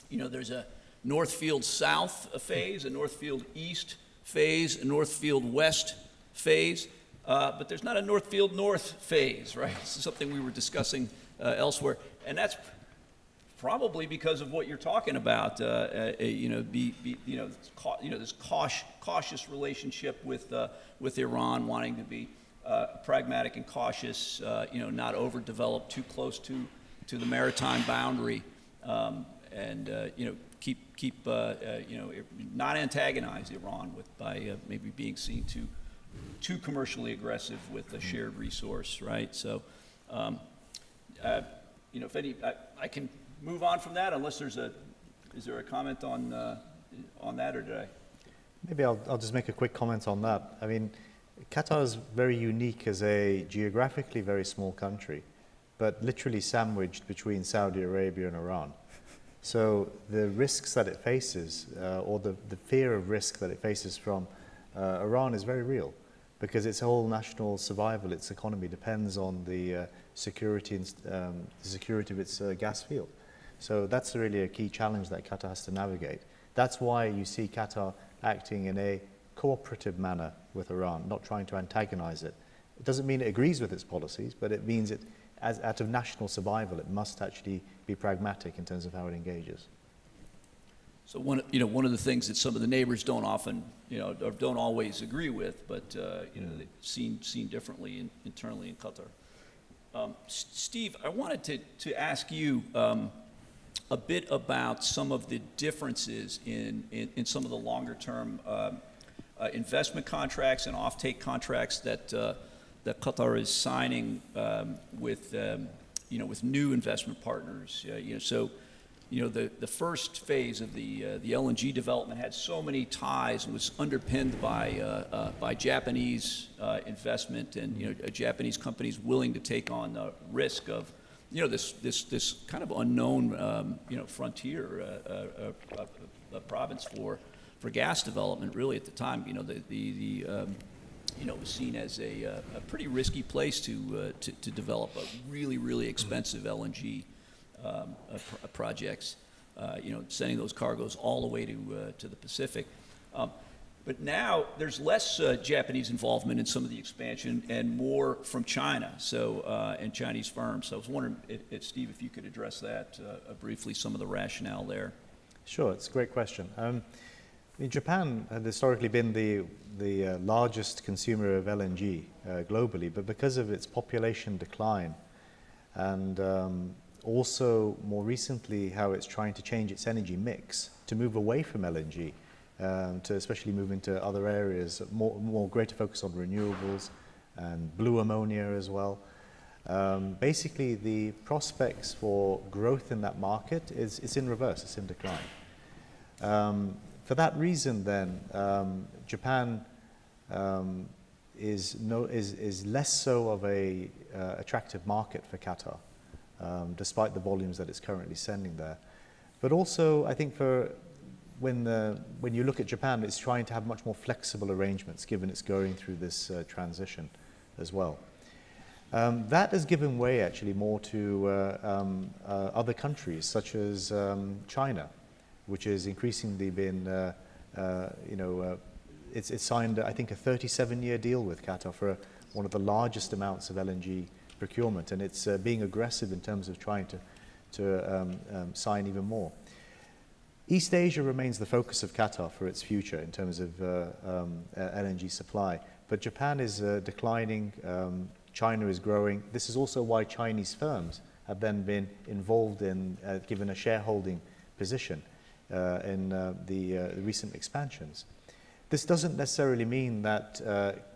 There's a North Field South phase, a North Field East phase, a North Field West phase, but there's not a North Field North phase, right? This is something we were discussing elsewhere, and that's probably because of what you're talking about. This cautious relationship with Iran, wanting to be pragmatic and cautious, not overdeveloped, too close to the maritime boundary, keep not antagonize Iran by maybe being seen too commercially aggressive with a shared resource, right? So, if any, I can move on from that unless is there a comment on that, or did I? Maybe I'll just make a quick comment on that. I mean, Qatar is very unique as a geographically very small country, but literally sandwiched between Saudi Arabia and Iran. So the risks that it faces, or the fear of risk that it faces from Iran is very real, because its whole national survival, its economy depends on the security of its gas field. So that's really a key challenge that Qatar has to navigate. That's why you see Qatar acting in a cooperative manner with Iran, not trying to antagonize it. It doesn't mean it agrees with its policies, but it means it, as out of national survival, it must actually be pragmatic in terms of how it engages. So one of the things that some of the neighbors don't often, or don't always agree with, but they've seen differently internally in Qatar. Steve, I wanted to ask you a bit about some of the differences in some of the longer term investment contracts and offtake contracts that Qatar is signing with new investment partners. The first phase of the LNG development had so many ties and was underpinned by Japanese investment and Japanese companies willing to take on the risk of this kind of unknown frontier province for gas development. Really, at the time, was seen as a pretty risky place to develop a really expensive LNG projects. Sending those cargoes all the way to the Pacific. But now there's less Japanese involvement in some of the expansion and more from China, and Chinese firms. So I was wondering, Steve, if you could address that briefly, some of the rationale there. Sure, it's a great question. Japan had historically been the largest consumer of LNG globally, but because of its population decline and also more recently how it's trying to change its energy mix to move away from LNG, to especially move into other areas, more greater focus on renewables and blue ammonia as well. Basically, the prospects for growth in that market is in reverse, it's in decline. For that reason, then, Japan is less so of a attractive market for Qatar, despite the volumes that it's currently sending there. But also, I think when you look at Japan, it's trying to have much more flexible arrangements, given it's going through this transition as well. That has given way actually more to other countries, such as China, which has increasingly been, it's signed, I think, a 37-year deal with Qatar for one of the largest amounts of LNG procurement, and it's being aggressive in terms of trying to sign even more. East Asia remains the focus of Qatar for its future in terms of LNG supply, but Japan is declining, China is growing. This is also why Chinese firms have then been involved in, given a shareholding position in the recent expansions. This doesn't necessarily mean that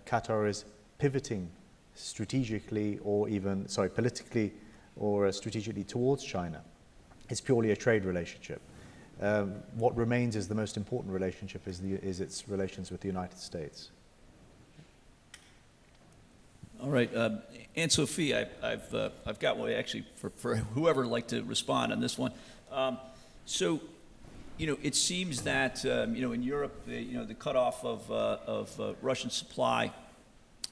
Qatar is pivoting strategically or even, politically or strategically towards China. It's purely a trade relationship. What remains is the most important relationship is its relations with the United States. All right, Anne-Sophie, I've got one actually for whoever would like to respond on this one. So, it seems that in Europe, the cutoff of Russian supply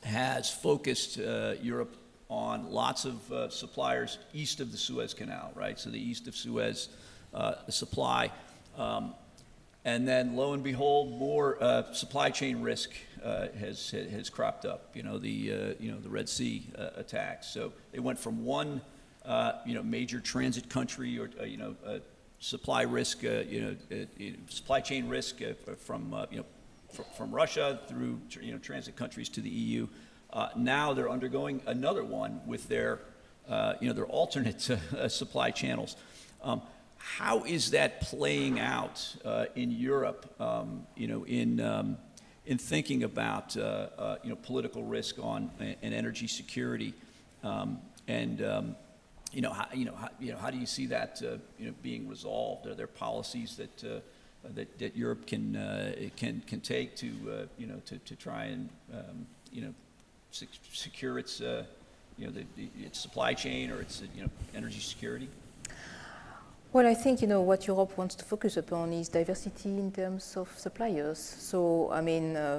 has focused Europe on lots of suppliers east of the Suez Canal, right? So the east of Suez supply, and then lo and behold, more supply chain risk has cropped up. The Red Sea attacks. So they went from one major transit country or supply risk, supply chain risk from Russia through transit countries to the EU. Now they're undergoing another one with their alternate supply channels. How is that playing out in Europe? In thinking about political risk on and energy security, how do you see that being resolved? Are there policies that Europe can take to try and secure its its supply chain or its energy security? Well, I think, what Europe wants to focus upon is diversity in terms of suppliers. So,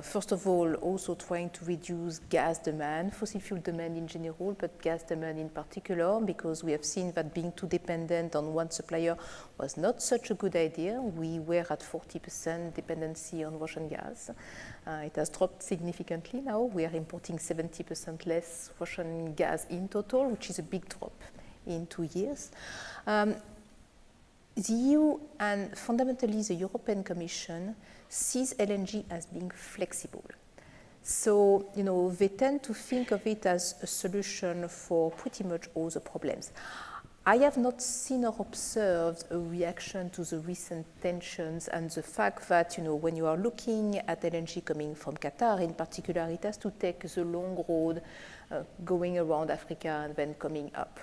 first of all, also trying to reduce gas demand, fossil fuel demand in general, but gas demand in particular, because we have seen that being too dependent on one supplier was not such a good idea. We were at 40% dependency on Russian gas. It has dropped significantly now. We are importing 70% less Russian gas in total, which is a big drop in 2 years. The EU and fundamentally the European Commission sees LNG as being flexible. So, they tend to think of it as a solution for pretty much all the problems. I have not seen or observed a reaction to the recent tensions and the fact that, when you are looking at LNG coming from Qatar in particular, it has to take the long road going around Africa and then coming up.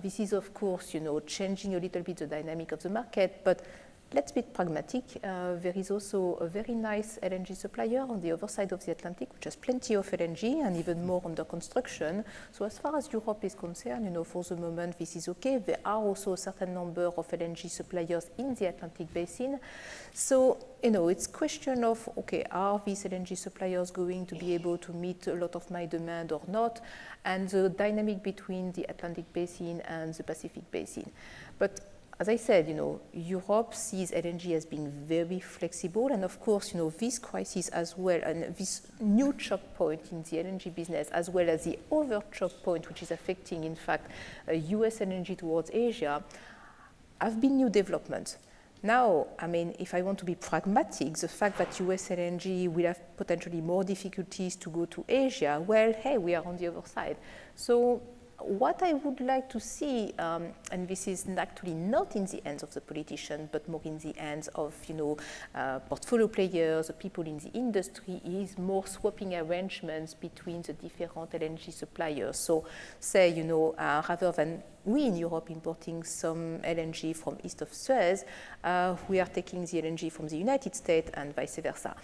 This is, of course, changing a little bit the dynamic of the market, but let's be pragmatic. There is also a very nice LNG supplier on the other side of the Atlantic, which has plenty of LNG and even more under construction. So as far as Europe is concerned, for the moment, this is okay. There are also a certain number of LNG suppliers in the Atlantic basin. So, it's a question of, okay, are these LNG suppliers going to be able to meet a lot of my demand or not? And the dynamic between the Atlantic basin and the Pacific basin. But as I said, Europe sees LNG as being very flexible, and of course, this crisis as well, and this new choke point in the LNG business, as well as the other choke point, which is affecting, in fact, US LNG towards Asia, have been new developments. Now, if I want to be pragmatic, the fact that US LNG will have potentially more difficulties to go to Asia, well, hey, we are on the other side. So, what I would like to see, and this is actually not in the hands of the politician, but more in the hands of, portfolio players, the people in the industry, is more swapping arrangements between the different LNG suppliers. So, say, rather than we in Europe importing some LNG from east of Suez, we are taking the LNG from the United States and vice versa.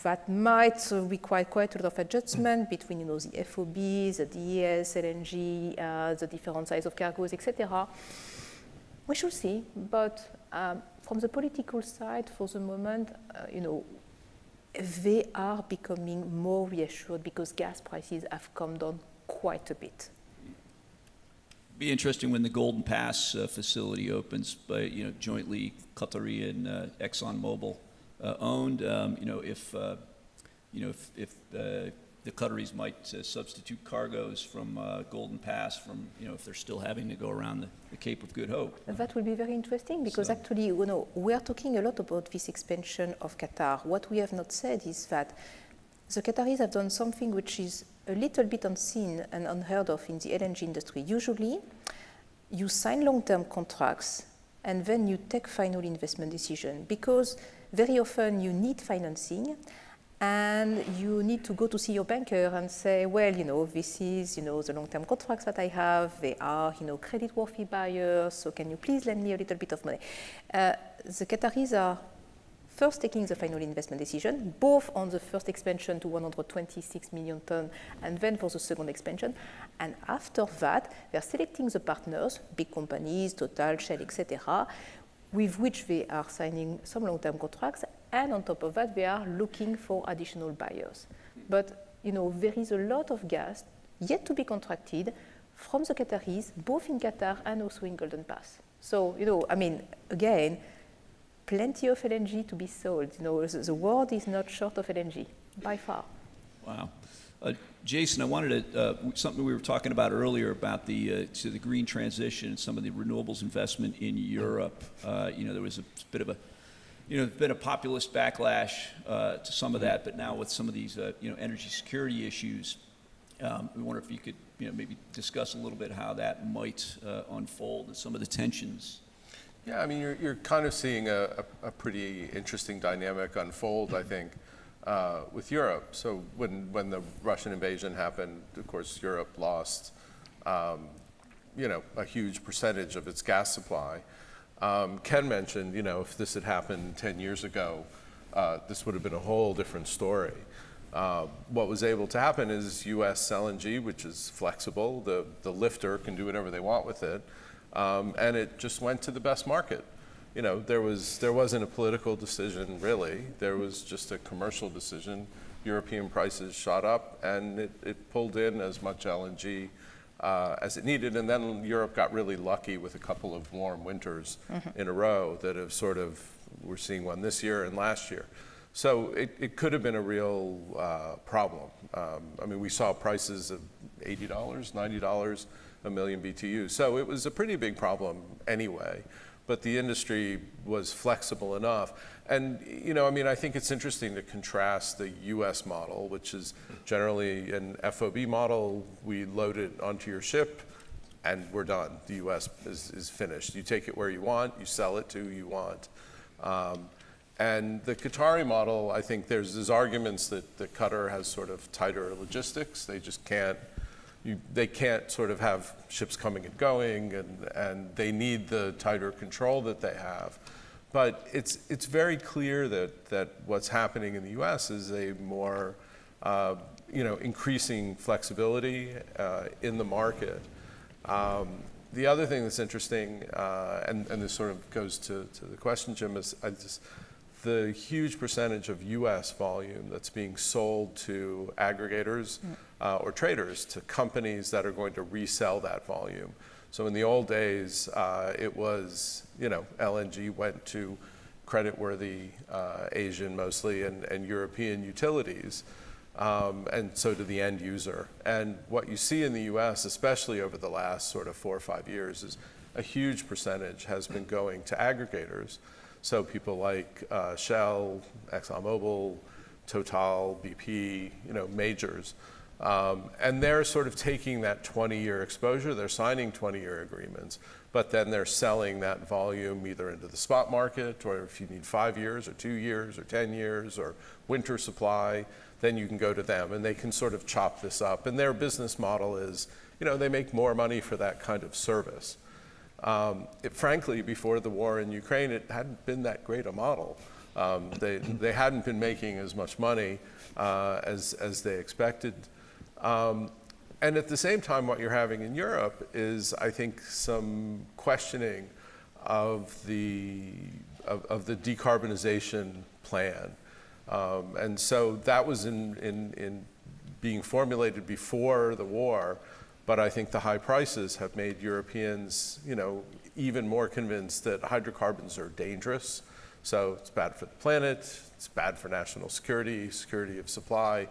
That might require quite a lot of adjustment between, the FOBs, the DES, LNG, the different size of cargoes, etc. We should see, but from the political side, for the moment, they are becoming more reassured because gas prices have come down quite a bit. Be interesting when the Golden Pass facility opens by jointly Qatari and ExxonMobil owned. If the Qataris might substitute cargoes from Golden Pass from, if they're still having to go around the Cape of Good Hope. That will be very interesting because actually, we are talking a lot about this expansion of Qatar. What we have not said is that the Qataris have done something which is a little bit unseen and unheard of in the LNG industry. Usually, you sign long-term contracts and then you take final investment decision because very often you need financing and you need to go to see your banker and say, well, this is, the long-term contracts that I have. They are, credit-worthy buyers, so can you please lend me a little bit of money? The Qataris are first taking the final investment decision, both on the first expansion to 126 million tons and then for the second expansion. And after that, they're selecting the partners, big companies, Total, Shell, etc., with which they are signing some long-term contracts. And on top of that, they are looking for additional buyers. But, there is a lot of gas yet to be contracted from the Qataris, both in Qatar and also in Golden Pass. So, again, plenty of LNG to be sold. The world is not short of LNG, by far. Wow. Jason, I wanted to, something we were talking about earlier about the green transition and some of the renewables investment in Europe. There was a bit of a, been a populist backlash to some of that, but now with some of these, energy security issues, we wonder if you could, maybe discuss a little bit how that might unfold and some of the tensions. Yeah, you're kind of seeing a pretty interesting dynamic unfold, I think, with Europe. So when the Russian invasion happened, of course, Europe lost, a huge percentage of its gas supply. Ken mentioned, if this had happened 10 years ago, this would have been a whole different story. What was able to happen is U.S. LNG, which is flexible, the lifter can do whatever they want with it. And it just went to the best market. There wasn't a political decision, really. There was just a commercial decision. European prices shot up, and it pulled in as much LNG as it needed. And then Europe got really lucky with a couple of warm winters in a row that have we're seeing one this year and last year. So it could have been a real problem. We saw prices of $80, $90 a million BTU. So it was a pretty big problem anyway, but the industry was flexible enough. And, I think it's interesting to contrast the US model, which is generally an FOB model. We load it onto your ship and we're done. The US is finished. You take it where you want, you sell it to who you want. And the Qatari model, I think there's arguments that Qatar has sort of tighter logistics. They just can't they can't sort of have ships coming and going, and they need the tighter control that they have. But it's very clear that what's happening in the U.S. is a more increasing flexibility in the market. The other thing that's interesting, and this sort of goes to the question, Jim, is the huge percentage of U.S. volume that's being sold to aggregators or traders, to companies that are going to resell that volume. So in the old days, it was, LNG went to creditworthy Asian mostly and European utilities, and so to the end user. And what you see in the US, especially over the last sort of 4 or 5 years, is a huge percentage has been going to aggregators. So people like Shell, ExxonMobil, Total, BP, majors. And they're sort of taking that 20-year exposure. They're signing 20-year agreements, but then they're selling that volume either into the spot market, or if you need 5 years or 2 years or 10 years or winter supply, then you can go to them and they can sort of chop this up. And their business model is, they make more money for that kind of service. Frankly, before the war in Ukraine, it hadn't been that great a model. They hadn't been making as much money as they expected. And at the same time, what you're having in Europe is, I think, some questioning of the decarbonization plan. And so that was in being formulated before the war, but I think the high prices have made Europeans, even more convinced that hydrocarbons are dangerous. So it's bad for the planet, it's bad for national security, security of supply.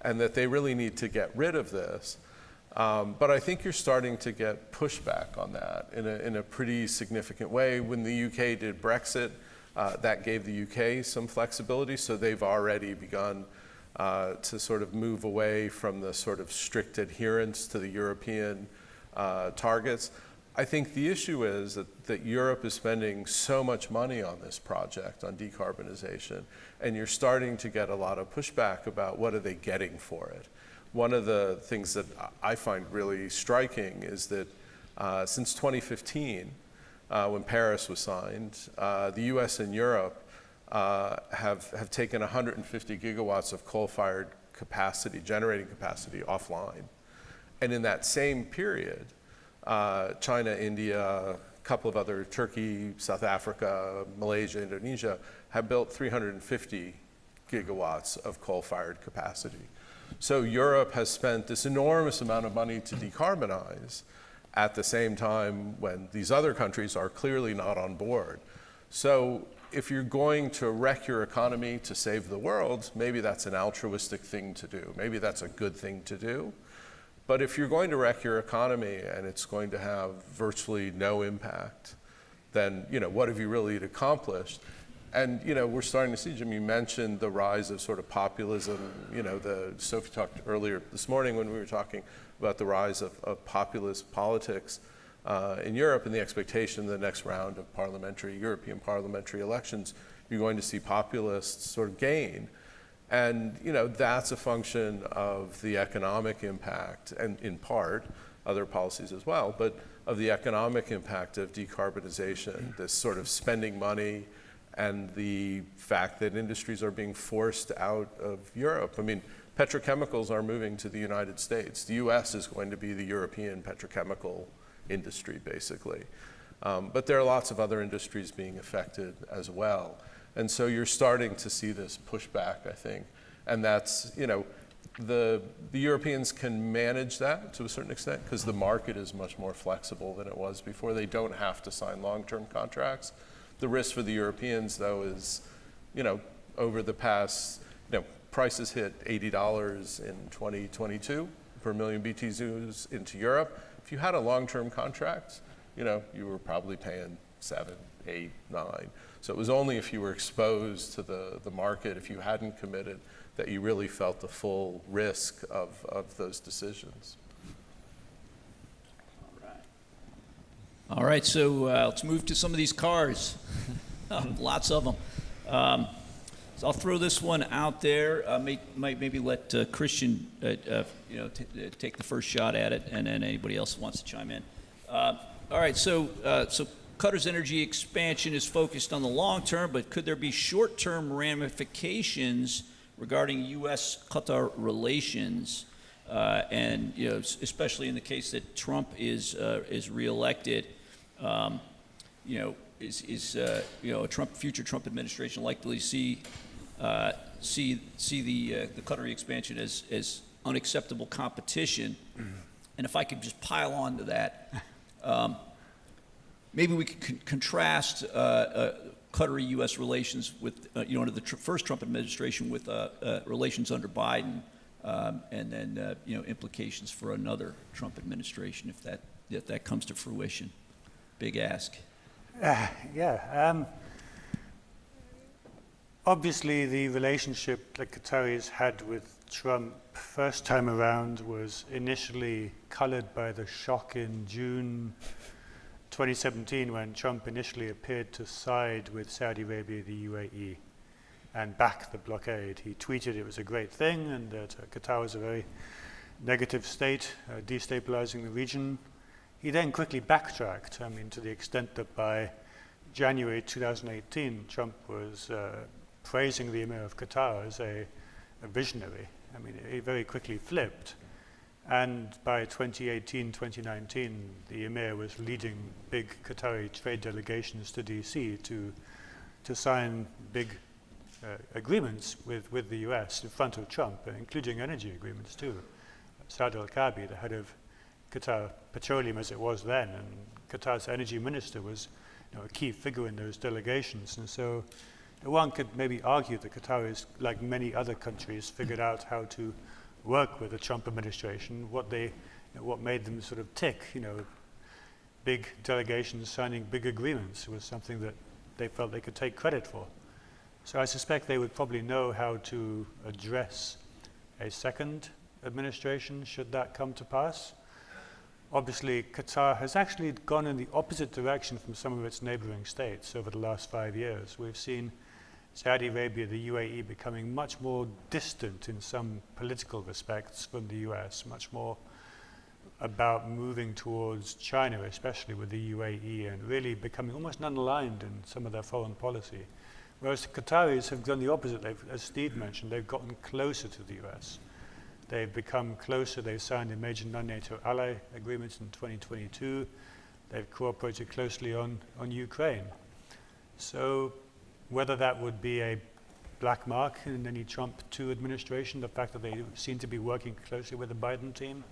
and that they really need to get rid of this. But I think you're starting to get pushback on that in a pretty significant way. When the UK did Brexit, that gave the UK some flexibility, so they've already begun to sort of move away from the sort of strict adherence to the European targets. I think the issue is that Europe is spending so much money on this project, on decarbonization, and you're starting to get a lot of pushback about what are they getting for it. One of the things that I find really striking is that since 2015, when Paris was signed, the US and Europe have taken 150 gigawatts of coal-fired capacity, generating capacity, offline. And in that same period, China, India, a couple of other, Turkey, South Africa, Malaysia, Indonesia, have built 350 gigawatts of coal-fired capacity. So Europe has spent this enormous amount of money to decarbonize at the same time when these other countries are clearly not on board. So if you're going to wreck your economy to save the world, maybe that's an altruistic thing to do. Maybe that's a good thing to do. But if you're going to wreck your economy and it's going to have virtually no impact, then what have you really accomplished? And we're starting to see, Jim, you mentioned the rise of sort of populism. Sophie talked earlier this morning when we were talking about the rise of populist politics in Europe and the expectation the next round of European parliamentary elections, you're going to see populists sort of gain. And that's a function of the economic impact, and in part, other policies as well, but of the economic impact of decarbonization, this sort of spending money, and the fact that industries are being forced out of Europe. I mean, petrochemicals are moving to the United States. The US is going to be the European petrochemical industry, basically. But there are lots of other industries being affected as well. And so you're starting to see this pushback, I think. And that's, the Europeans can manage that to a certain extent because the market is much more flexible than it was before. They don't have to sign long-term contracts. The risk for the Europeans, though, is, over the past, prices hit $80 in 2022 per million BTUs into Europe. If you had a long-term contract, you were probably paying 7, 8, 9. So it was only if you were exposed to the market, if you hadn't committed, that you really felt the full risk of those decisions. All right, so let's move to some of these cars. Lots of them. So I'll throw this one out there. Maybe let Christian take the first shot at it, and then anybody else who wants to chime in. All right, so Qatar's energy expansion is focused on the long term, but could there be short-term ramifications regarding U.S.-Qatar relations? And especially in the case that Trump is reelected, is a future Trump administration likely to see the Qatari expansion as unacceptable competition? And if I could just pile on to that, maybe we could contrast Qatari-U.S. relations with under the first Trump administration with relations under Biden. And then implications for another Trump administration if that comes to fruition. Big ask. Obviously, the relationship that Qataris had with Trump first time around was initially colored by the shock in June 2017 when Trump initially appeared to side with Saudi Arabia, the UAE, and back the blockade. He tweeted it was a great thing and that Qatar was a very negative state, destabilizing the region. He then quickly backtracked, to the extent that by January 2018, Trump was praising the Emir of Qatar as a visionary. He very quickly flipped. And by 2018, 2019, the Emir was leading big Qatari trade delegations to DC to sign big agreements with the US in front of Trump, including energy agreements too. Saad al-Kabi, the head of Qatar Petroleum as it was then, and Qatar's energy minister was a key figure in those delegations. And so one could maybe argue that Qatar is, like many other countries, figured out how to work with the Trump administration, what made them sort of tick, big delegations signing big agreements was something that they felt they could take credit for. So I suspect they would probably know how to address a second administration should that come to pass. Obviously, Qatar has actually gone in the opposite direction from some of its neighboring states over the last 5 years. We've seen Saudi Arabia, the UAE, becoming much more distant in some political respects from the US, much more about moving towards China, especially with the UAE, and really becoming almost non-aligned in some of their foreign policy. Whereas the Qataris have done the opposite. As Steve mentioned, they've gotten closer to the US. They've become closer. They've signed a major non-NATO ally agreement in 2022. They've cooperated closely on Ukraine. So whether that would be a black mark in any Trump 2 administration, the fact that they seem to be working closely with the Biden team,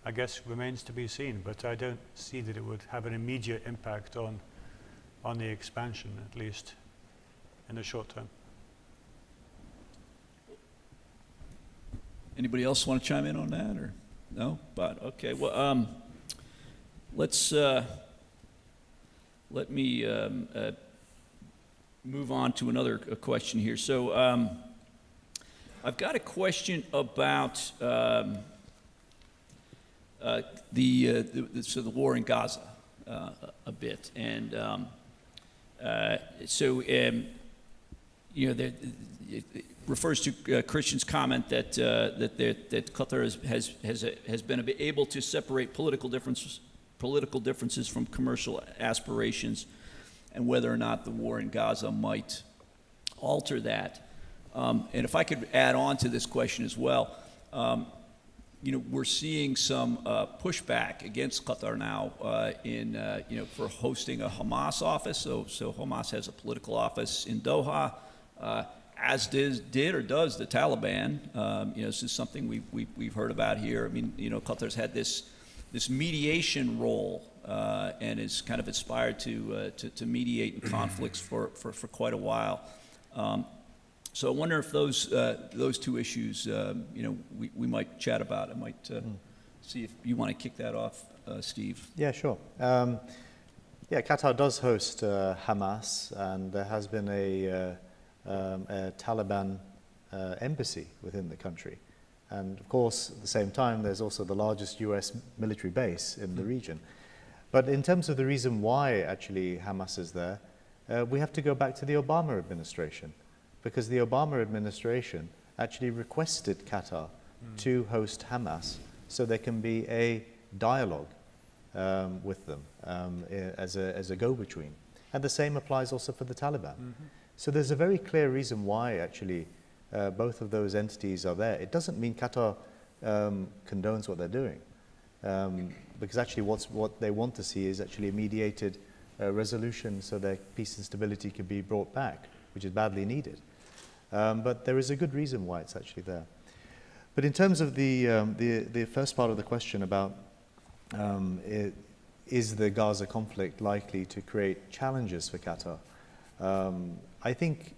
I guess remains to be seen. But I don't see that it would have an immediate impact on the expansion, at least in the short term. Anybody else want to chime in on that, or no? But okay, well, let me move on to another question here. So I've got a question about the war in Gaza a bit, and it refers to Christian's comment that Qatar has been able to separate political differences from commercial aspirations, and whether or not the war in Gaza might alter that. And if I could add on to this question as well, we're seeing some pushback against Qatar now for hosting a Hamas office. So Hamas has a political office in Doha, as did or does the Taliban. This is something we've heard about here. I mean, Qatar's had this mediation role and is kind of aspired to mediate in conflicts for quite a while. So I wonder if those two issues, we might chat about. I might see if you want to kick that off, Steve. Yeah, sure. Qatar does host Hamas, and there has been a Taliban embassy within the country. And of course, at the same time, there's also the largest US military base in the region. But in terms of the reason why actually Hamas is there, we have to go back to the Obama administration, because the Obama administration actually requested Qatar to host Hamas so there can be a dialogue with them as a go-between. And the same applies also for the Taliban. So there's a very clear reason why actually both of those entities are there. It doesn't mean Qatar condones what they're doing, because actually what they want to see is actually a mediated resolution so that peace and stability can be brought back, which is badly needed. But there is a good reason why it's actually there. But in terms of the first part of the question about is the Gaza conflict likely to create challenges for Qatar, I think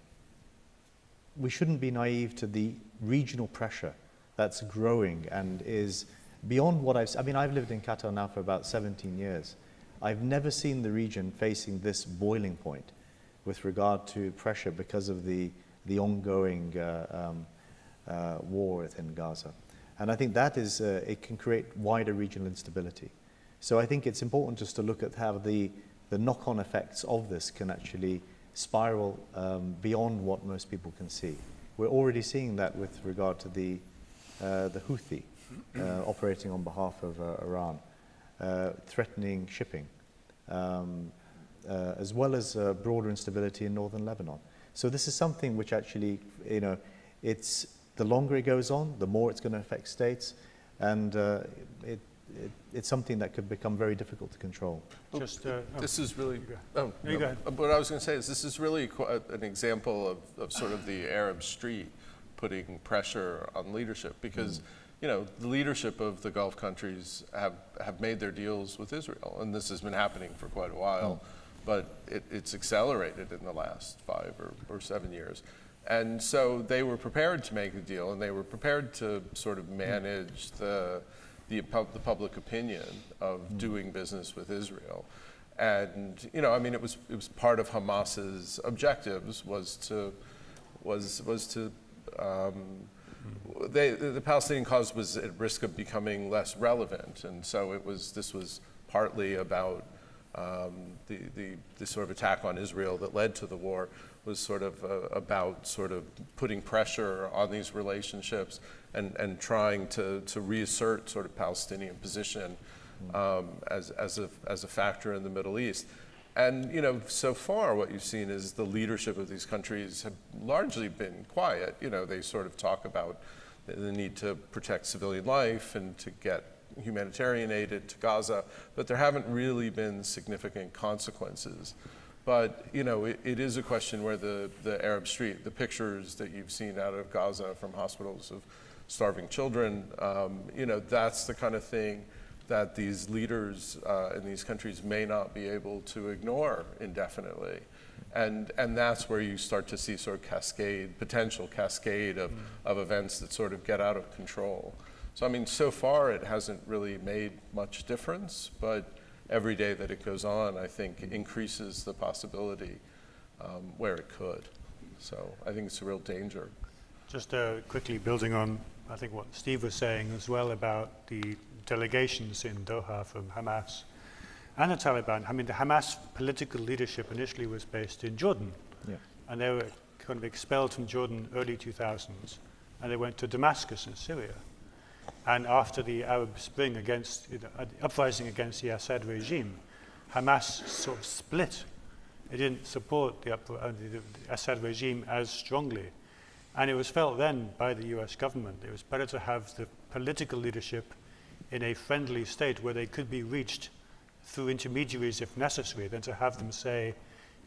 we shouldn't be naive to the regional pressure that's growing and is beyond what I've lived in Qatar now for about 17 years. I've never seen the region facing this boiling point with regard to pressure because of the ongoing war within Gaza. And I think that is, it can create wider regional instability. So I think it's important just to look at how the knock-on effects of this can actually spiral beyond what most people can see. We're already seeing that with regard to the Houthi operating on behalf of Iran, threatening shipping, as well as broader instability in northern Lebanon. So this is something which actually, it's the longer it goes on, the more it's going to affect states, and it's something that could become very difficult to control. This is really. Go ahead. What I was going to say is this is really an example of sort of the Arab street putting pressure on leadership, because the leadership of the Gulf countries have made their deals with Israel, and this has been happening for quite a while, but it's accelerated in the last 5 or 7 years. And so they were prepared to make the deal, and they were prepared to sort of manage the public opinion of doing business with Israel. And, you know, I mean, it was part of Hamas's objectives was to the Palestinian cause was at risk of becoming less relevant, and so this was partly about the sort of attack on Israel that led to the war was sort of about sort of putting pressure on these relationships and trying to reassert sort of Palestinian position as a factor in the Middle East. And, you know, so far what you've seen is the leadership of these countries have largely been quiet. You know, they sort of talk about the need to protect civilian life and to get humanitarian aid to Gaza, but there haven't really been significant consequences. But, you know, it is a question where the Arab Street, the pictures that you've seen out of Gaza from hospitals of starving children, you know, that's the kind of thing that these leaders in these countries may not be able to ignore indefinitely. And that's where you start to see sort of potential cascade of events that sort of get out of control. So, I mean, so far it hasn't really made much difference, but every day that it goes on, I think increases the possibility where it could. So I think it's a real danger. Just quickly building on, I think, what Steve was saying as well about the delegations in Doha from Hamas and the Taliban. I mean, the Hamas political leadership initially was based in Jordan, and they were kind of expelled from Jordan early 2000s, and they went to Damascus in Syria. And after the Arab Spring the uprising against the Assad regime, Hamas sort of split. It didn't support the Assad regime as strongly. And it was felt then by the US government it was better to have the political leadership in a friendly state where they could be reached through intermediaries if necessary than to have them, say,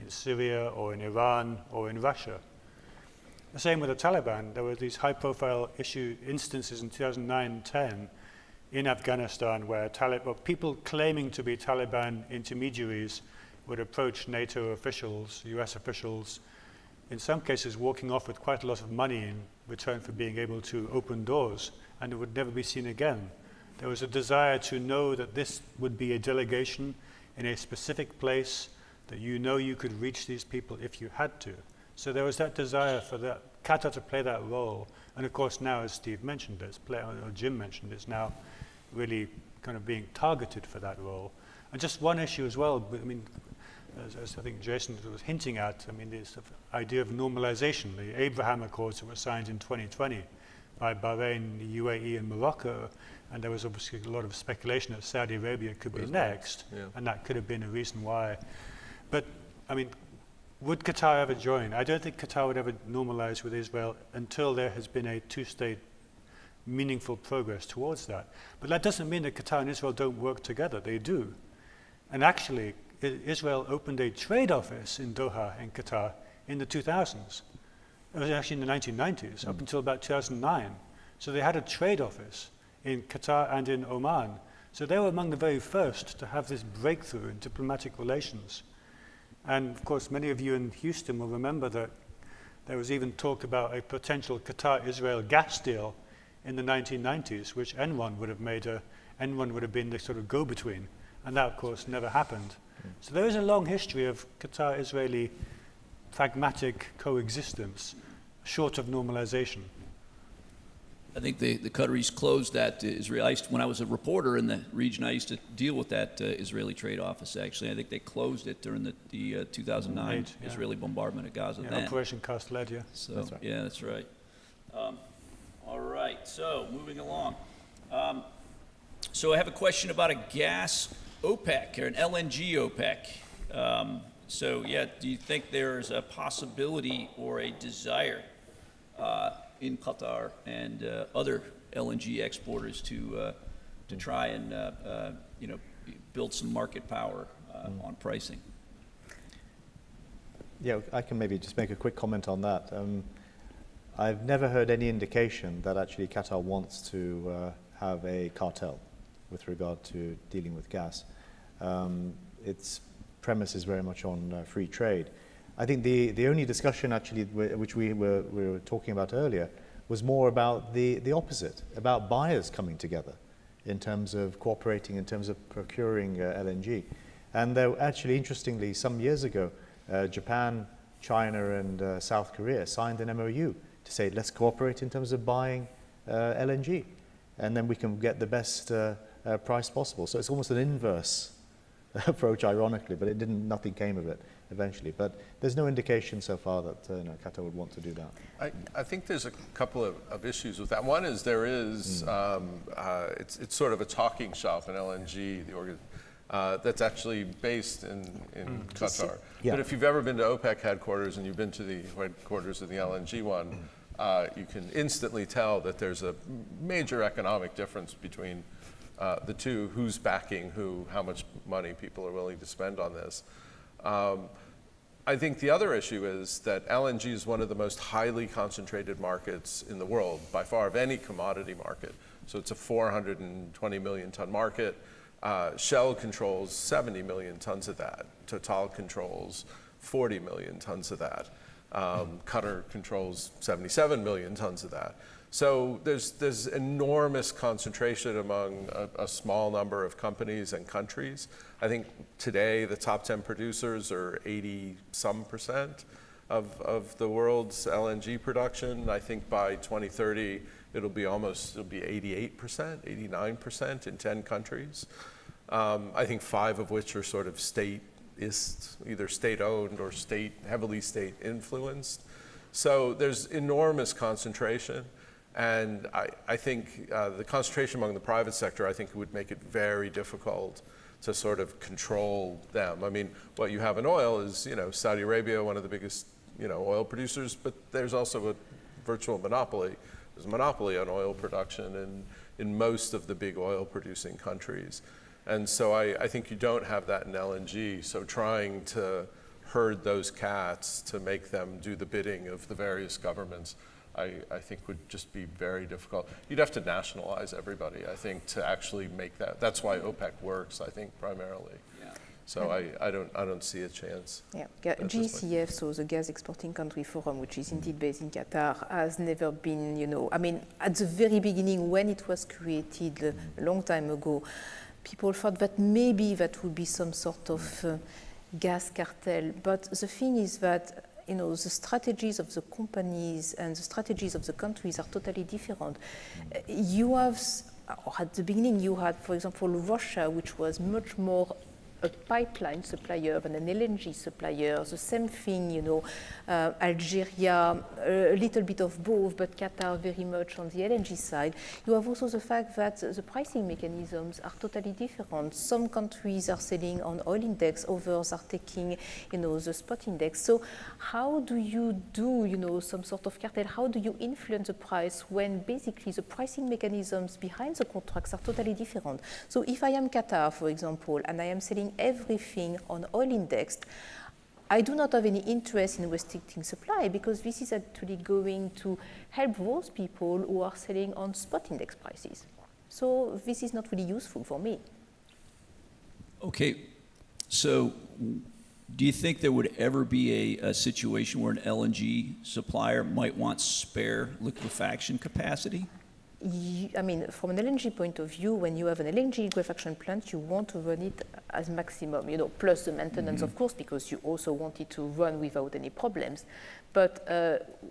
in Syria or in Iran or in Russia. The same with the Taliban. There were these high-profile instances in 2009-10 in Afghanistan where people claiming to be Taliban intermediaries would approach NATO officials, US officials, in some cases walking off with quite a lot of money in return for being able to open doors, and it would never be seen again. There was a desire to know that this would be a delegation in a specific place, that you know you could reach these people if you had to. So there was that desire for Qatar to play that role. And of course now, as Steve mentioned, or Jim mentioned, it's now really kind of being targeted for that role. And just one issue as well, I mean, as I think Jason was hinting at, I mean, this idea of normalization, the Abraham Accords that were signed in 2020 by Bahrain, the UAE, and Morocco, and there was obviously a lot of speculation that Saudi Arabia could be next, and that could have been a reason why. But, I mean, would Qatar ever join? I don't think Qatar would ever normalize with Israel until there has been a two-state meaningful progress towards that. But that doesn't mean that Qatar and Israel don't work together. They do. And actually, Israel opened a trade office in Doha, in Qatar, in the 2000s. It was actually in the 1990s, up until about 2009. So they had a trade office in Qatar and in Oman. So they were among the very first to have this breakthrough in diplomatic relations. And of course, many of you in Houston will remember that there was even talk about a potential Qatar-Israel gas deal in the 1990s, which Enron would have been the sort of go-between. And that, of course, never happened. So there is a long history of Qatar-Israeli pragmatic coexistence, short of normalization. I think the Qataris closed that Israeli. When I was a reporter in the region, I used to deal with that Israeli trade office, actually. I think they closed it during the 2009 Israeli bombardment of Gaza then. Operation Cast Lead, yeah. So, that's right. Yeah, that's right. All right, so moving along. So I have a question about a gas OPEC, or an LNG OPEC. So, yeah, do you think there's a possibility or a desire in Qatar and other LNG exporters to try and build some market power on pricing? Yeah, I can maybe just make a quick comment on that. I've never heard any indication that actually Qatar wants to have a cartel with regard to dealing with gas. Its premise is very much on free trade. I think the only discussion actually which we were talking about earlier was more about the opposite, about buyers coming together in terms of cooperating, in terms of procuring LNG. And there, actually, interestingly, some years ago, Japan, China, and South Korea signed an MOU to say, let's cooperate in terms of buying LNG, and then we can get the best price possible. So it's almost an inverse approach, ironically, but nothing came of it eventually. But there's no indication so far that Qatar would want to do that. I think there's a couple of issues with that. One is there is, it's sort of a talking shop in LNG, that's actually based in Qatar. Yeah. But if you've ever been to OPEC headquarters and you've been to the headquarters of the LNG one, you can instantly tell that there's a major economic difference between the two, who's backing who, how much money people are willing to spend on this. I think the other issue is that LNG is one of the most highly concentrated markets in the world, by far, of any commodity market. So it's a 420 million ton market. Shell controls 70 million tons of that. Total controls 40 million tons of that. Qatar controls 77 million tons of that. So there's enormous concentration among a small number of companies and countries. I think today the top 10 producers are 80-some% of the world's LNG production. I think by 2030 it'll be 88%, 89% in 10 countries. I think 5 of which are sort of either state-owned or heavily state-influenced. So there's enormous concentration. And I think the concentration among the private sector, I think, would make it very difficult to sort of control them. I mean, what you have in oil is, Saudi Arabia, one of the biggest, oil producers, but there's also a virtual monopoly. There's a monopoly on oil production in most of the big oil producing countries. And so I think you don't have that in LNG. So trying to herd those cats to make them do the bidding of the various governments, I think would just be very difficult. You'd have to nationalize everybody, I think, to actually make that. That's why OPEC works, I think, primarily. Yeah. So I don't see a chance. Yeah, GCF, so the Gas Exporting Country Forum, which is indeed based in Qatar, has never been, at the very beginning when it was created a long time ago, people thought that maybe that would be some sort of gas cartel. But the thing is that the strategies of the companies and the strategies of the countries are totally different. You have, or at the beginning, you had, for example, Russia, which was much more a pipeline supplier than an LNG supplier. The same thing, Algeria, a little bit of both, but Qatar very much on the LNG side. You have also the fact that the pricing mechanisms are totally different. Some countries are selling on oil index, others are taking, the spot index. So how do you do, some sort of cartel? How do you influence the price when basically the pricing mechanisms behind the contracts are totally different? So if I am Qatar, for example, and I am selling everything on oil indexed, I do not have any interest in restricting supply because this is actually going to help those people who are selling on spot index prices. So this is not really useful for me. Okay, so do you think there would ever be a situation where an LNG supplier might want spare liquefaction capacity? From an LNG point of view, when you have an LNG liquefaction plant, you want to run it as maximum, plus the maintenance, of course, because you also want it to run without any problems. But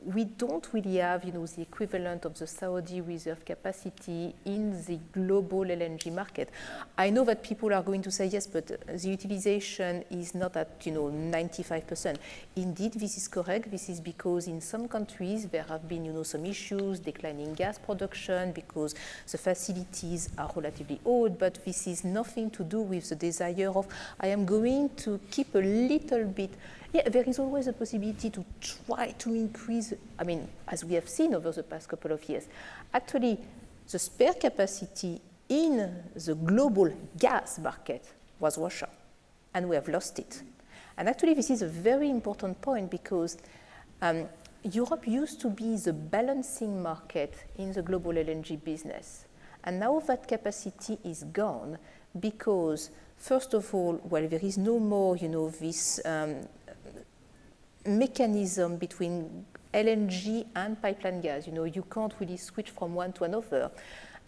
we don't really have, the equivalent of the Saudi reserve capacity in the global LNG market. I know that people are going to say, yes, but the utilization is not at, 95%. Indeed, this is correct. This is because in some countries there have been, some issues, declining gas production, because the facilities are relatively old, but this is nothing to do with the desire of, I am going to keep a little bit. Yeah, there is always a possibility to try to increase, as we have seen over the past couple of years. Actually, the spare capacity in the global gas market was Russia, and we have lost it. And actually, this is a very important point because Europe used to be the balancing market in the global LNG business. And now that capacity is gone because, first of all, there is no more, this mechanism between LNG and pipeline gas. You can't really switch from one to another.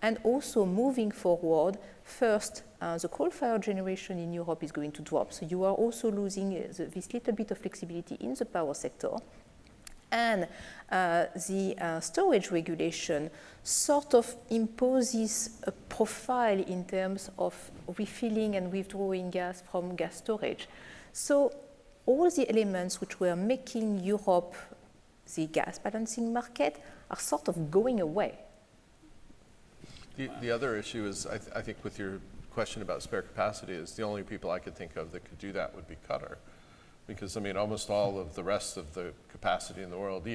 And also moving forward, first, the coal-fired generation in Europe is going to drop. So you are also losing this little bit of flexibility in the power sector. And the storage regulation sort of imposes a profile in terms of refilling and withdrawing gas from gas storage. So all the elements which were making Europe the gas balancing market are sort of going away. The other issue is, I think with your question about spare capacity, is the only people I could think of that could do that would be Qatar. Because, I mean, almost all of the rest of the capacity in the world,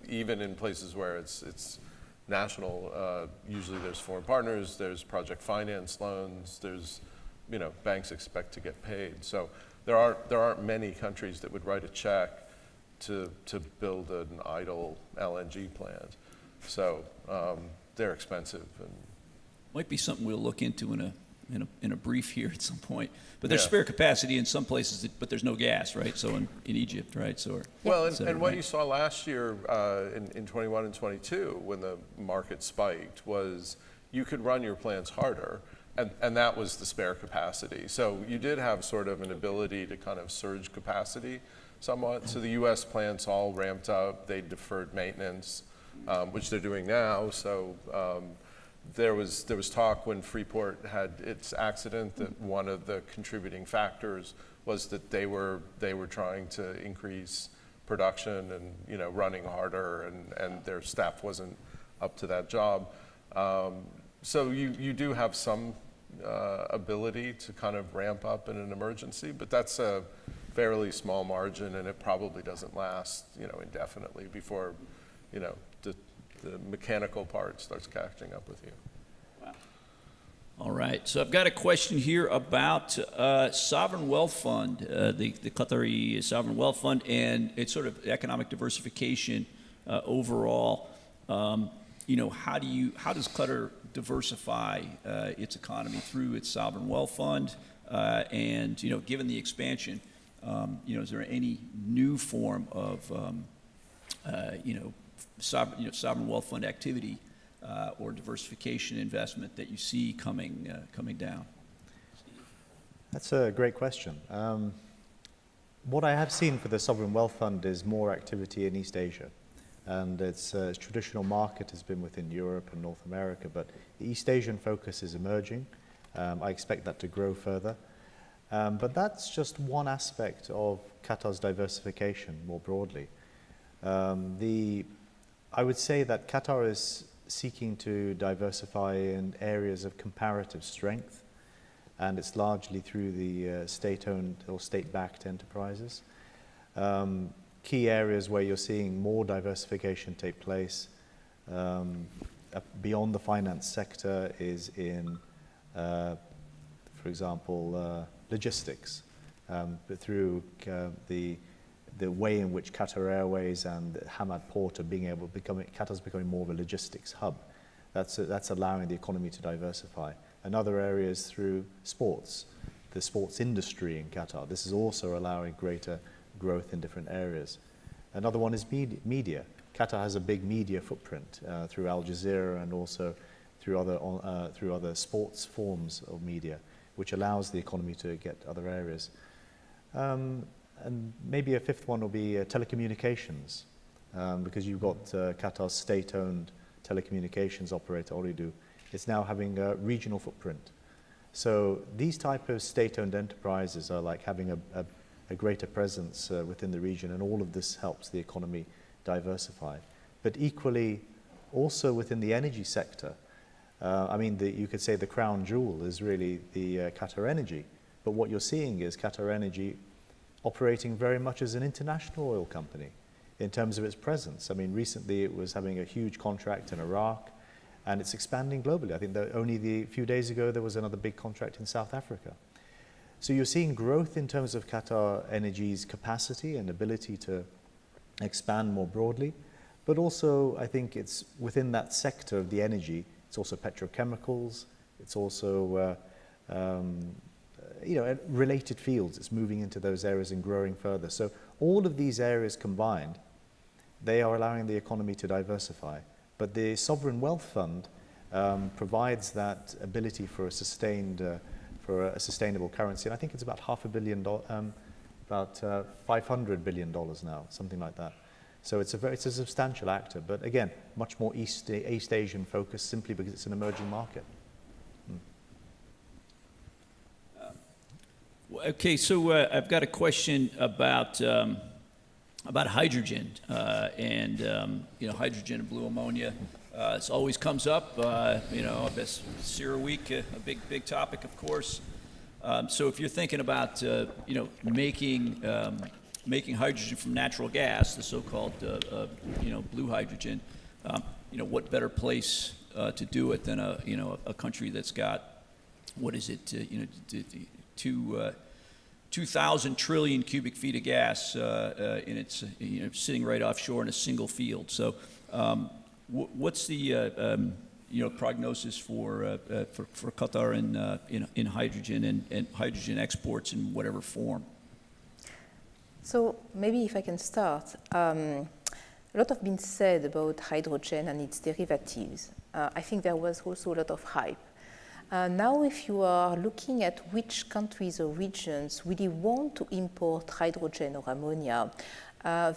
even in places where it's national, usually there's foreign partners, there's project finance loans, there's, banks expect to get paid. So there aren't many countries that would write a check to build an idle LNG plant. So they're expensive. And might be something we'll look into in a brief here at some point. But there's spare capacity in some places, but there's no gas, right? So in Egypt, right? So and what you saw last year in 21 and 22, when the market spiked, was you could run your plants harder, and that was the spare capacity. So you did have sort of an ability to kind of surge capacity somewhat. So the U.S. plants all ramped up. They deferred maintenance, which they're doing now. So there was talk when Freeport had its accident that one of the contributing factors was that they were trying to increase production and running harder, and their staff wasn't up to that job. So you do have some ability to kind of ramp up in an emergency, but that's a fairly small margin, and it probably doesn't last indefinitely before the mechanical part starts catching up with you. Wow. All right, so I've got a question here about sovereign wealth fund, the Qatari sovereign wealth fund, and it's sort of economic diversification overall. How does Qatar diversify its economy through its sovereign wealth fund? And given the expansion, is there any new form of sovereign wealth fund activity or diversification investment that you see coming down? That's a great question. What I have seen for the sovereign wealth fund is more activity in East Asia, and its traditional market has been within Europe and North America, but the East Asian focus is emerging. I expect that to grow further. But that's just one aspect of Qatar's diversification more broadly. I would say that Qatar is seeking to diversify in areas of comparative strength, and it's largely through the state-owned or state-backed enterprises. Key areas where you're seeing more diversification take place beyond the finance sector is in, for example, logistics, but through the way in which Qatar Airways and Hamad Port are Qatar's becoming more of a logistics hub. That's allowing the economy to diversify. Another area is through sports, the sports industry in Qatar. This is also allowing greater growth in different areas. Another one is media. Qatar has a big media footprint through Al Jazeera and also through other sports forms of media, which allows the economy to get other areas. And maybe a fifth one will be telecommunications, because you've got Qatar's state-owned telecommunications operator, Ooredoo. It's now having a regional footprint. So these type of state-owned enterprises are like having a greater presence within the region, and all of this helps the economy diversify. But equally, also within the energy sector, you could say the crown jewel is really the Qatar Energy. But what you're seeing is Qatar Energy operating very much as an international oil company in terms of its presence. I mean, recently it was having a huge contract in Iraq, and it's expanding globally. I think that only a few days ago there was another big contract in South Africa. So you're seeing growth in terms of Qatar Energy's capacity and ability to expand more broadly, but also I think it's within that sector of the energy. It's also petrochemicals. It's also related fields. It's moving into those areas and growing further. So all of these areas combined, they are allowing the economy to diversify. But the Sovereign Wealth Fund provides that ability for a sustainable currency. And I think it's about $500 billion, about $500 billion now, something like that. So it's a substantial actor, but again, much more East Asian focused simply because it's an emerging market. Okay, so I've got a question about hydrogen and hydrogen and blue ammonia. It always comes up. This CERA week, a big topic, of course. So if you're thinking about making hydrogen from natural gas, the so-called blue hydrogen, what better place to do it than a country that's got 2,000 trillion cubic feet of gas and it's sitting right offshore in a single field. So what's the prognosis for Qatar in hydrogen and hydrogen exports in whatever form? So maybe if I can start, a lot has been said about hydrogen and its derivatives. I think there was also a lot of hype. Now if you are looking at which countries or regions really want to import hydrogen or ammonia,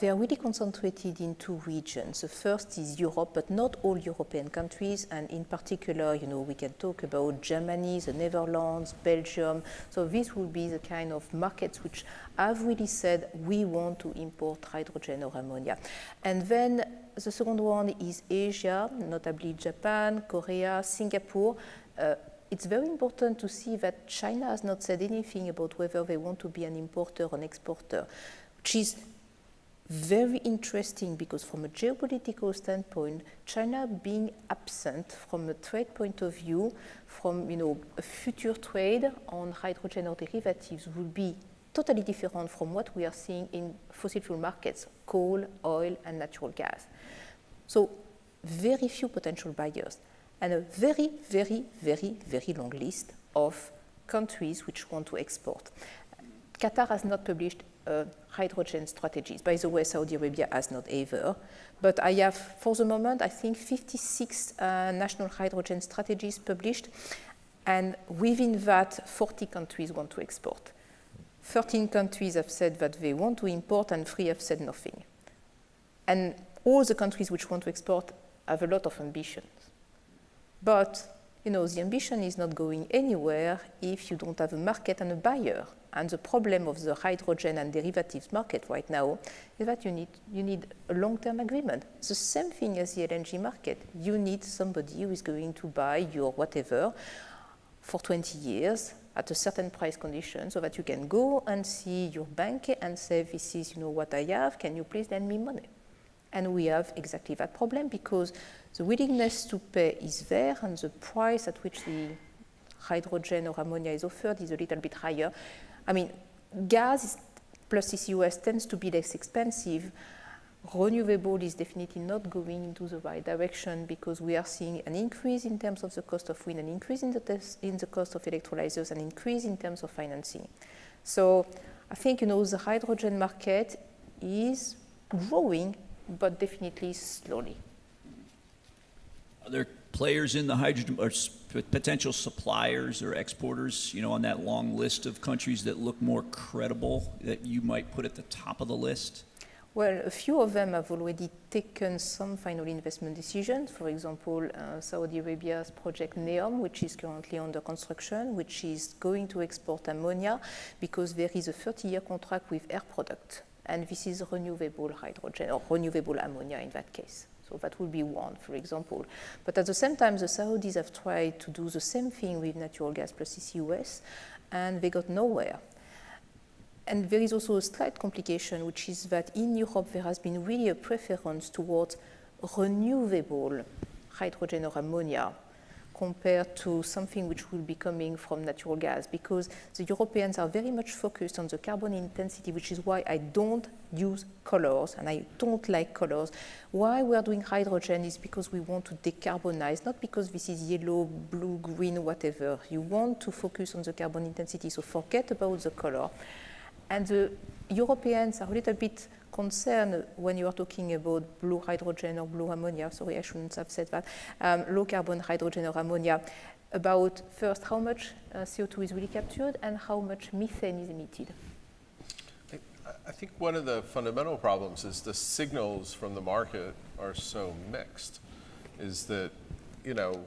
they are really concentrated in two regions. The first is Europe, but not all European countries, and in particular, we can talk about Germany, the Netherlands, Belgium. So this will be the kind of markets which have really said we want to import hydrogen or ammonia. And then the second one is Asia, notably Japan, Korea, Singapore. It's very important to see that China has not said anything about whether they want to be an importer or an exporter, which is very interesting because from a geopolitical standpoint, China being absent from a trade point of view, from a future trade on hydrogen or derivatives would be totally different from what we are seeing in fossil fuel markets, coal, oil, and natural gas. So very few potential buyers. And a very, very, very, very long list of countries which want to export. Qatar has not published hydrogen strategies. By the way, Saudi Arabia has not either. But I have, for the moment, I think 56 national hydrogen strategies published. And within that, 40 countries want to export. 13 countries have said that they want to import, and 3 have said nothing. And all the countries which want to export have a lot of ambitions. But, the ambition is not going anywhere if you don't have a market and a buyer. And the problem of the hydrogen and derivatives market right now is that you need a long-term agreement. The same thing as the LNG market. You need somebody who is going to buy your whatever for 20 years at a certain price condition so that you can go and see your bank and say, this is what I have, can you please lend me money? And we have exactly that problem because the willingness to pay is there and the price at which the hydrogen or ammonia is offered is a little bit higher. I mean, gas plus CCUS tends to be less expensive. Renewable is definitely not going into the right direction because we are seeing an increase in terms of the cost of wind, an increase in the cost of electrolyzers, an increase in terms of financing. So I think, the hydrogen market is growing, but definitely slowly. Are there players in the hydrogen or potential suppliers or exporters, on that long list of countries that look more credible that you might put at the top of the list? Well, a few of them have already taken some final investment decisions. For example, Saudi Arabia's project NEOM, which is currently under construction, which is going to export ammonia because there is a 30-year contract with Air Products. And this is renewable hydrogen or renewable ammonia in that case. So that would be one, for example. But at the same time, the Saudis have tried to do the same thing with natural gas plus CCUS, and they got nowhere. And there is also a slight complication, which is that in Europe, there has been really a preference towards renewable hydrogen or ammonia compared to something which will be coming from natural gas, because the Europeans are very much focused on the carbon intensity, which is why I don't use colors, and I don't like colors. Why we are doing hydrogen is because we want to decarbonize, not because this is yellow, blue, green, whatever. You want to focus on the carbon intensity, so forget about the color. And the Europeans are a little bit concerned when you are talking about blue hydrogen or blue ammonia. Sorry, I shouldn't have said that. Low carbon hydrogen or ammonia, about first how much CO2 is really captured and how much methane is emitted. I think one of the fundamental problems is the signals from the market are so mixed, is that, you know,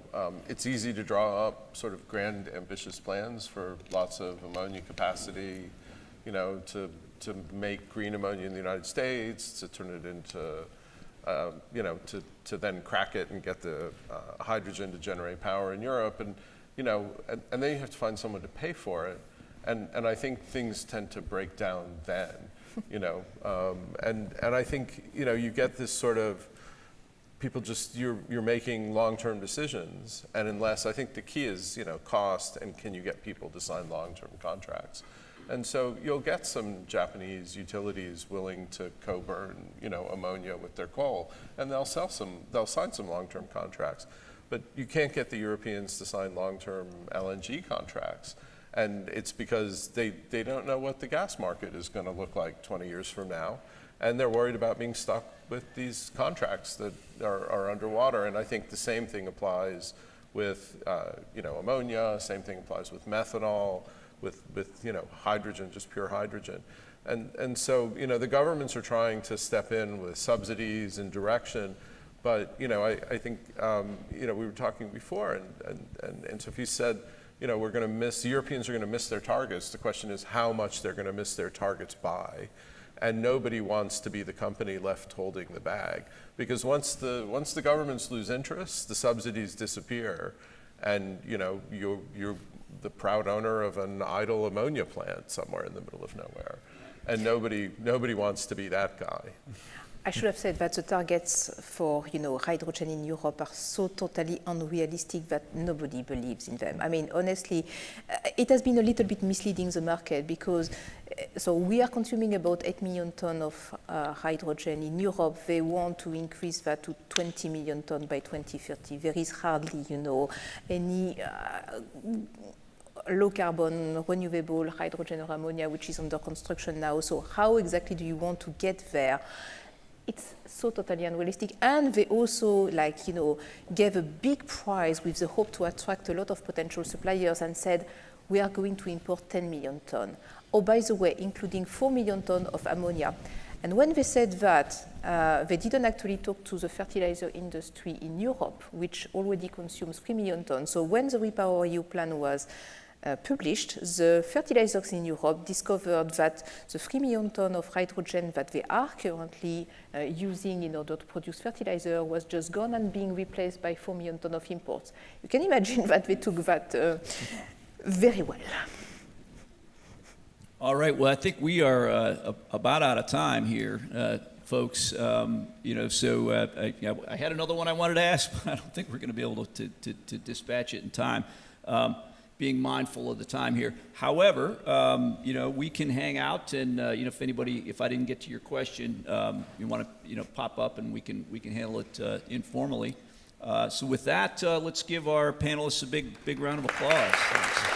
it's easy to draw up sort of grand, ambitious plans for lots of ammonia capacity, you know, to make green ammonia in the United States, to turn it into, you know, to then crack it and get the hydrogen to generate power in Europe, and, you know, and then you have to find someone to pay for it, and I think things tend to break down then, you know, and I think, you know, you get this sort of, people just, you're making long-term decisions, and unless, I think the key is, you know, cost, and can you get people to sign long-term contracts. And so you'll get some Japanese utilities willing to co-burn, you know, ammonia with their coal, and they'll sign some long-term contracts. But you can't get the Europeans to sign long-term LNG contracts. And it's because they don't know what the gas market is going to look like 20 years from now. And they're worried about being stuck with these contracts that are underwater. And I think the same thing applies with, you know, ammonia, same thing applies with methanol, with you know, hydrogen, just pure hydrogen. And so, you know, the governments are trying to step in with subsidies and direction, but, you know, I think, you know, we were talking before, and Sophie said, you know, the Europeans are going to miss their targets. The question is how much they're going to miss their targets by. And nobody wants to be the company left holding the bag. Because once the governments lose interest, the subsidies disappear, and, you know, you're the proud owner of an idle ammonia plant somewhere in the middle of nowhere. And nobody wants to be that guy. I should have said that the targets for, you know, hydrogen in Europe are so totally unrealistic that nobody believes in them. I mean, honestly, it has been a little bit misleading the market, because so we are consuming about 8 million tons of hydrogen in Europe. They want to increase that to 20 million tons by 2030. There is hardly, you know, any low carbon renewable hydrogen or ammonia which is under construction now. So how exactly do you want to get there? It's so totally unrealistic. And they also, like, you know, gave a big prize with the hope to attract a lot of potential suppliers and said, we are going to import 10 million tons. Oh, by the way, including 4 million tons of ammonia. And when they said that, they didn't actually talk to the fertilizer industry in Europe, which already consumes 3 million tons. So when the REPowerEU plan was published, the fertilizers in Europe discovered that the 3 million tons of hydrogen that they are currently using in order to produce fertilizer was just gone and being replaced by 4 million tons of imports. You can imagine that they took that very well. All right, well, I think we are about out of time here, folks. You know, so I had another one I wanted to ask, but I don't think we're going to be able to dispatch it in time. Being mindful of the time here. However, you know, we can hang out, and you know, if I didn't get to your question, you want to, you know, pop up, and we can handle it informally. So with that, let's give our panelists a big round of applause. Thanks.